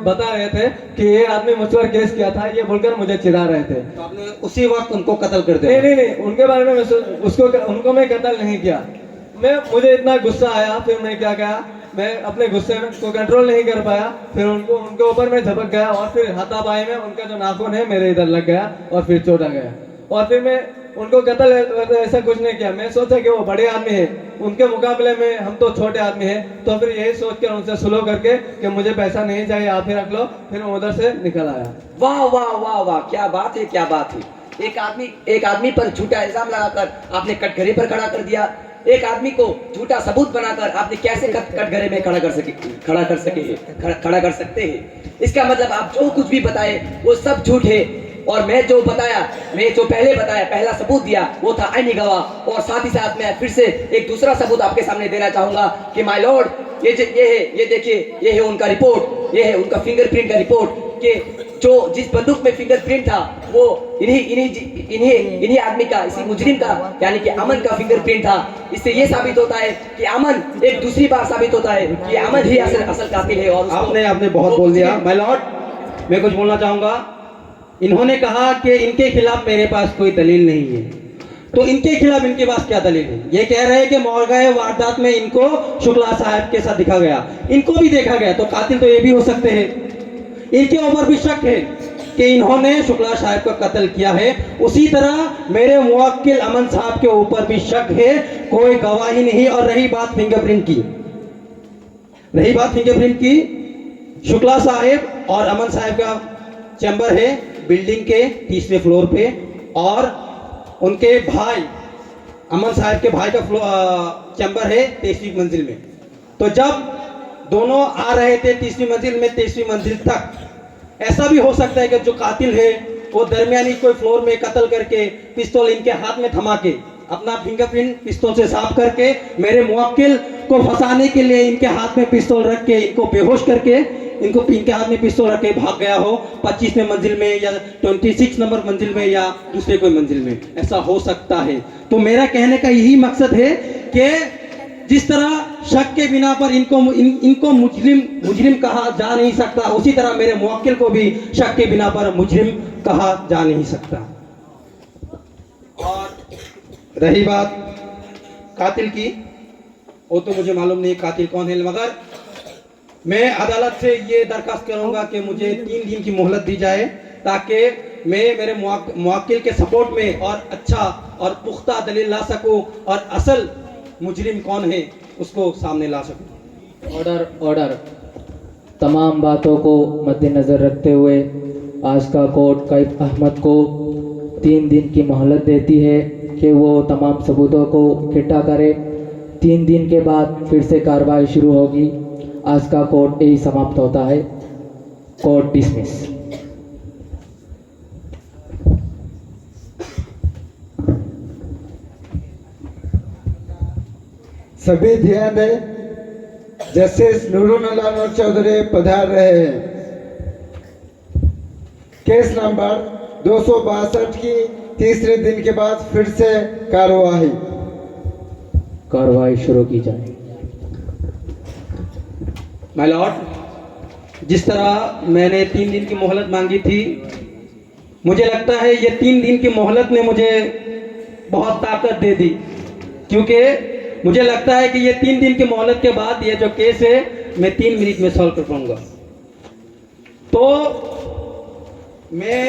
बता रहे थे कि ये आदमी मुझ पर केस किया था, ये बोलकर मुझे चिढ़ा रहे थे। तो आपने उसी वक्त उनको कत्ल कर दिया? नहीं, उनके बारे में उनको मैं कत्ल नहीं किया। मुझे इतना गुस्सा आया, फिर मैं क्या कहा, मैं अपने गुस्से में को कंट्रोल नहीं कर पाया, फिर उनके ऊपर मैं झपक गया और फिर हाथापाई में उनका जो नाखून है मेरे इधर लग गया और फिर चोट आ गया। और फिर मैं उनको कत्ल ऐसा कुछ नहीं किया, मैं सोचा कि वो बड़े आदमी है, उनके मुकाबले में हम तो छोटे आदमी हैं, तो फिर यही सोच कर उनसे सुलह करके कि मुझे पैसा नहीं चाहिए, आप ही रख लो, फिर मैं उधर से निकल आया। वाह वाह वाह वाह, क्या बात है, क्या बात है। एक आदमी पर झूठा इल्जाम लगाकर आपने कटघरे पर खड़ा कर दिया, एक आदमी को झूठा सबूत बनाकर आपने कैसे कटघरे में खड़ा कर सकते हैं। इसका मतलब आप जो कुछ भी बताए वो सब झूठ है और मैं जो पहले बताया, पहला सबूत दिया वो था आईनी गवाह। और साथ ही साथ मैं फिर से एक दूसरा सबूत आपके सामने देना चाहूंगा कि माय लॉर्ड, ये देखिए, ये है उनका रिपोर्ट, ये है उनका फिंगरप्रिंट का रिपोर्ट कि जो जिस बंदूक में फिंगरप्रिंट था वो इन्हीं आदमी का, इसी मुजरिम का, यानी कि अमन का फिंगरप्रिंट था। इससे ये साबित होता है कि अमन एक दूसरी बार साबित होता है कि अमन ही असल कातिल है। और आपने बहुत बोल दिया माय लॉर्ड, मैं कुछ बोलना चाहूंगा। इन्होंने कहा कि इनके खिलाफ मेरे पास कोई दलील नहीं है, तो इनके खिलाफ इनके पास क्या दलील है? ये कह रहे हैं कि मौलगाय वारदात में इनको शुक्ला साहब के साथ दिखा गया, इनको भी देखा गया, तो कातिल तो ये भी हो सकते हैं। इनके ऊपर भी शक है कि इन्होंने शुक्ला साहब का कत्ल किया है। उसी तरह मेरे मुवक्किल अमन साहब के ऊपर भी शक है, कोई गवाही नहीं। और रही बात फिंगरप्रिंट की, शुक्ला साहब और अमन साहब का चैम्बर है बिल्डिंग के 30वें फ्लोर पे, और उनके भाई अमन साहब के भाई का चैम्बर है 23वीं मंजिल में। तो जब दोनों आ रहे थे 30वीं मंजिल में 23वीं मंजिल तक, ऐसा भी हो सकता है कि जो कातिल है वो दरमियानी कोई फ्लोर में कत्ल करके पिस्तौल इनके हाथ में थमा के अपना फिंगरप्रिंट पिस्तौल से साफ करके मेरे मुवक्किल को फंसाने के लिए इनके हाथ में पिस्तौल रख के इनको बेहोश करके इनके हाथ में पिस्तौल रख के भाग गया हो 25वें मंजिल में या 26 नंबर मंजिल में या दूसरे कोई मंजिल में, ऐसा हो सकता है। तो मेरा कहने का यही मकसद है कि जिस तरह शक के बिना पर इनको मुजरिम कहा जा नहीं सकता, उसी तरह मेरे मुवक्किल को भी शक के बिना पर मुजरिम कहा जा नहीं सकता। और रही बात कातिल की, वो तो मुझे मालूम नहीं कातिल कौन है, मगर मैं अदालत से ये दरखास्त करूंगा कि मुझे 3 दिन की मोहलत दी जाए ताकि मैं मेरे मुवक्किल के सपोर्ट में और अच्छा और पुख्ता दलील ला सकूं और असल मुजरिम कौन है उसको सामने ला सकूं। ऑर्डर। तमाम बातों को मद्देनज़र रखते हुए आज का कोर्ट कैफ अहमद को 3 दिन की मोहलत देती है कि वो तमाम सबूतों को इकट्ठा करे। 3 दिन के बाद फिर से कार्रवाई शुरू होगी। आज का कोर्ट यही समाप्त होता है। Court dismiss. सभी ध्यान दें, जस्टिस नूरुल्लाह नूर चौधरी पधार रहे हैं। केस नंबर 262 की तीसरे दिन के बाद फिर से कार्रवाई शुरू की जाए। माय लॉर्ड, जिस तरह मैंने 3 दिन की मोहलत मांगी थी, मुझे लगता है ये 3 दिन की मोहलत ने मुझे बहुत ताकत दे दी, क्योंकि मुझे लगता है कि ये 3 दिन की मोहलत के बाद ये जो केस है मैं 3 मिनट में सॉल्व कर पाऊंगा। तो मैं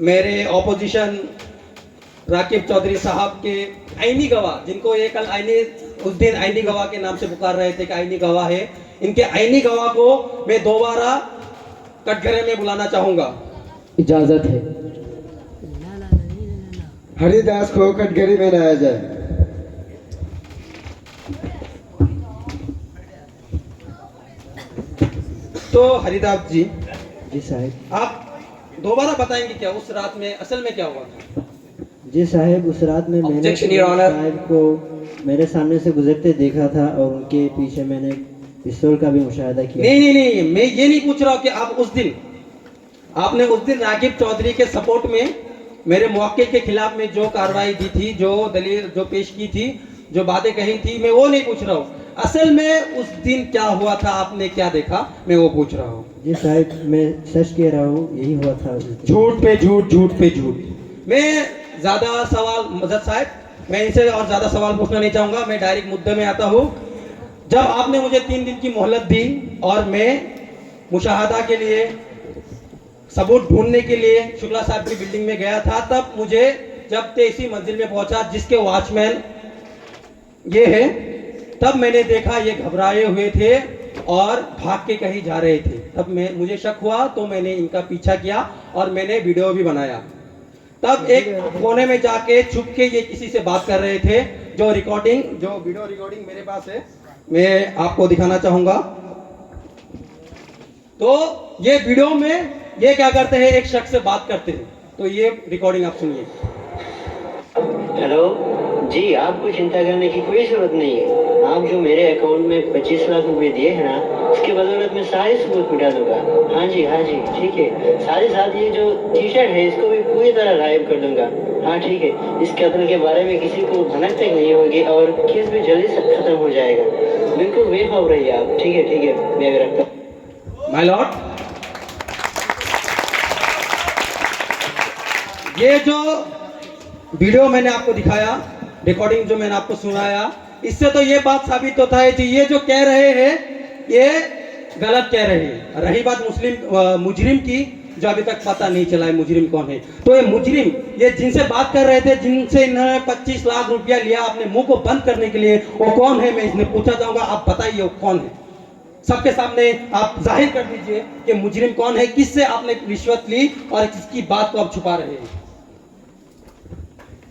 मेरे ऑपोजिशन राकिब चौधरी साहब के आईनी गवाह, जिनको ये कल उस दिन आईनी गवाह के नाम से पुकार रहे थे कि आईनी गवाह है, इनके आईनी गवाह को मैं दोबारा कटघरे में बुलाना चाहूंगा। इजाजत है। हरिदास को कटघरे में लाया जाए। तो हरिदास जी साहब, आप दोबारा बताएंगे क्या उस रात में असल में क्या हुआ था? जी साहब, उस रात में मैंने साहब को मेरे सामने से गुजरते देखा था और उनके पीछे मैंने पिस्तौल का भी मुशाहिदा किया। नहीं, मैं ये नहीं पूछ रहा हूँ कि आपने उस दिन राकिब चौधरी के सपोर्ट में मेरे मुवक्किल के खिलाफ में जो कार्रवाई दी थी, जो दलील जो पेश की थी, जो बातें कही थी, मैं वो नहीं पूछ रहा हूँ। असल में उस दिन क्या हुआ था, आपने क्या देखा, मैं वो पूछ रहा हूँ। जी साहब, मैं सच कह रहा हूँ, यही हुआ था। झूठ पे झूठ, झूठ पे झूठ। मैं ज्यादा सवाल मदद साहब, मैं इनसे और ज्यादा सवाल पूछना नहीं चाहूंगा, मैं डायरेक्ट मुद्दे में आता हूँ। जब आपने मुझे 3 दिन की मोहलत दी और मैं मुशाहदा के लिए, सबूत ढूंढने के लिए शुक्ला साहब की बिल्डिंग में गया था, तब मुझे जब 23वीं मंजिल में पहुंचा, जिसके वॉचमैन ये है, तब मैंने देखा ये घबराए हुए थे और भाग के कहीं जा रहे थे। तब मुझे शक हुआ, तो मैंने इनका पीछा किया और मैंने वीडियो भी बनाया। तब एक कोने में जाके छुप के ये किसी से बात कर रहे थे, जो वीडियो रिकॉर्डिंग मेरे पास है, मैं आपको दिखाना चाहूंगा। तो ये वीडियो में ये क्या करते हैं, एक शख्स से बात करते हैं, तो ये रिकॉर्डिंग आप सुनिए। हेलो जी, आपको चिंता करने की कोई जरूरत नहीं है। आप जो मेरे अकाउंट में 25 लाख रुपए दिए हैं ना, उसकी बदौलत मैं सारे सबूत मिटा दूंगा। हाँ जी, ठीक है। साथ ही साथ ये जो टी-शर्ट है, इसको भी पूरी तरह गायब कर दूंगा। हाँ ठीक है, इस कत्ल के बारे में किसी को भनक तक नहीं होगी और केस भी जल्दी से खत्म हो जाएगा। बिल्कुल बेखौफ रहिए आप। ठीक है, मैं भी रखता हूँ। माय लॉर्ड, ये जो वीडियो मैंने आपको दिखाया, रिकॉर्डिंग जो मैंने आपको सुनाया, इससे तो ये बात साबित होता है कि ये जो कह रहे हैं ये गलत कह रहे हैं। रही बात मुजरिम की, जो अभी तक पता नहीं चला है मुजरिम कौन है, तो ये मुजरिम, ये जिनसे बात कर रहे थे, जिनसे इन्होंने 25 लाख रुपया लिया अपने मुंह को बंद करने के लिए, वो कौन है, मैं इसने पूछा जाऊंगा। आप बताइए वो कौन है, सबके सामने आप जाहिर कर दीजिए कि मुजरिम कौन है, किससे आपने रिश्वत ली और किसकी बात को आप छुपा रहे हैं।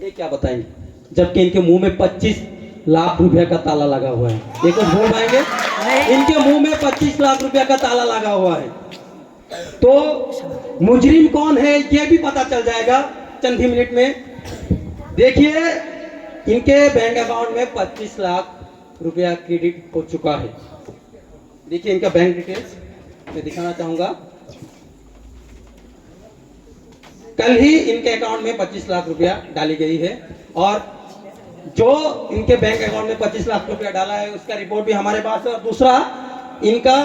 ये क्या बताएंगे, जबकि इनके मुंह में 25 लाख रुपया का ताला लगा हुआ है। ये कुछ बोल पाएंगे? इनके मुंह में 25 लाख रुपया का ताला लगा हुआ है। तो मुजरिम कौन है ये भी पता चल जाएगा चंद ही मिनट में। देखिए, इनके बैंक अकाउंट में 25 लाख रुपया क्रेडिट हो चुका है। देखिए इनका बैंक डिटेल्स मैं दिखाना चाहूंगा। कल ही इनके अकाउंट में 25 लाख रुपया डाली गई है, और जो इनके बैंक अकाउंट में 25 लाख रुपया डाला है उसका रिपोर्ट भी हमारे पास है। और दूसरा, इनका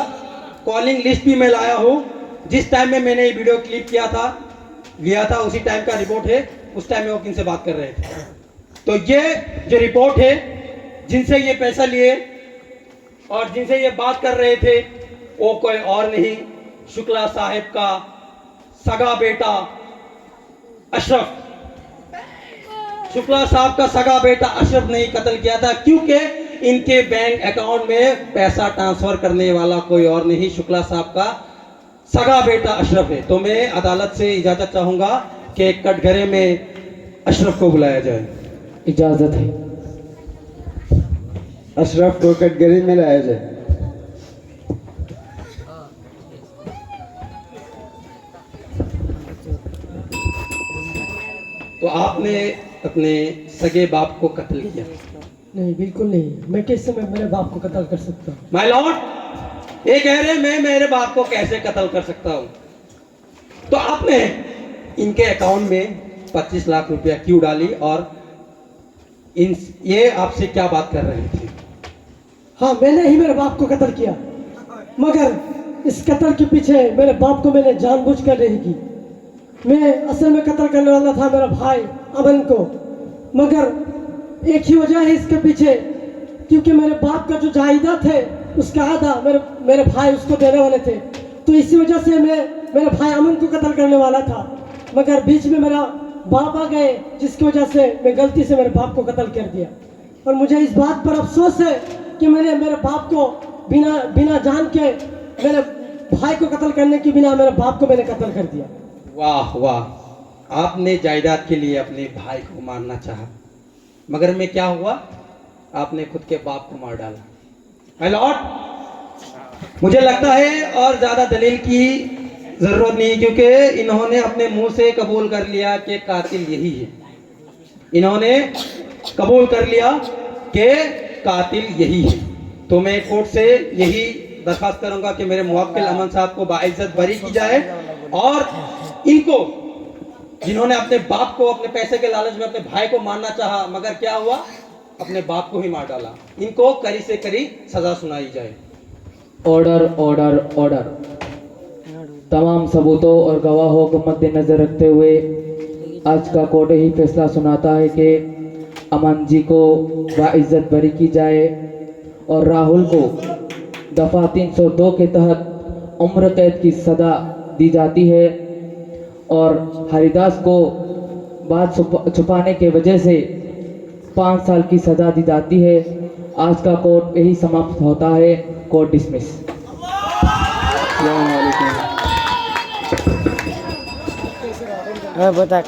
कॉलिंग लिस्ट भी मैं लाया हूं। जिस टाइम में मैंने ये वीडियो क्लिप लिया था उसी टाइम का रिपोर्ट है। उस टाइम में वो किनसे बात कर रहे थे। तो ये जो रिपोर्ट है, जिनसे ये पैसा लिए और जिनसे ये बात कर रहे थे, वो कोई और नहीं, शुक्ला साहब का सगा बेटा अशरफ। शुक्ला साहब का सगा बेटा अशरफ ने ही कत्ल किया था, क्योंकि इनके बैंक अकाउंट में पैसा ट्रांसफर करने वाला कोई और नहीं, शुक्ला साहब का सगा बेटा अशरफ है। तो मैं अदालत से इजाजत चाहूंगा कि कटघरे में अशरफ को बुलाया जाए। इजाजत है। अशरफ को कटघरे में लाया जाए। तो आपने अपने सगे बाप को कत्ल किया? नहीं, बिल्कुल नहीं। मैं कैसे मेरे बाप को कत्ल कर सकता हूँ? माय लॉर्ड, ये कह रहे मैं मेरे बाप को कैसे कत्ल कर सकता हूँ? तो आपने इनके अकाउंट में 25 लाख रुपया क्यों डाली, और ये आपसे क्या बात कर रहे थे? हाँ, मैंने ही मेरे बाप को कत्ल किया, मगर इस कत्ल के पीछे मेरे बाप को मैंने जानबूझकर नहीं की। मैं असल में कत्ल करने वाला था मेरा भाई अमन को, मगर एक ही वजह है इसके पीछे, क्योंकि मेरे बाप का जो जायदाद है उसका आधा मेरे भाई उसको देने वाले थे। तो इसी वजह से मैं मेरे भाई अमन को कत्ल करने वाला था, मगर बीच में मेरा बाप आ गए, जिसकी वजह से मैं गलती से मेरे बाप को कत्ल कर दिया। और मुझे इस बात पर अफसोस है कि मैंने मेरे बाप को बिना जान के, मेरे भाई को कत्ल करने की बिना मेरे बाप को मैंने कत्ल कर दिया। वाह वाह, आपने जायदाद के लिए अपने भाई को मारना चाहा, मगर में क्या हुआ? आपने खुद के बाप को मार डाला। माय लॉर्ड, मुझे लगता है और ज्यादा दलील की जरूरत नहीं, क्योंकि इन्होंने अपने मुंह से कबूल कर लिया कि कातिल यही है। इन्होंने कबूल कर लिया कि कातिल यही है। तो मैं कोर्ट से यही दरखास्त करूंगा कि मेरे मुवक्किल अमन साहब को बाइज्जत बरी की जाए, और इनको, जिन्होंने अपने बाप को अपने पैसे के लालच में अपने भाई को मारना चाहा, मगर क्या हुआ, अपने बाप को ही मार डाला, इनको कड़ी से कड़ी सजा सुनाई जाए। Order order order. तमाम सबूतों और गवाहों को मद्देनजर रखते हुए आज का कोर्ट ही फैसला सुनाता है कि अमन जी को बाइज्जत बरी की जाए, और राहुल को दफ़ा 302 के तहत उम्र कैद की सज़ा दी जाती है, और हरिदास को बात छुपाने के वजह से 5 साल की सज़ा दी जाती है। आज का कोर्ट यही समाप्त होता है। Court dismiss. बता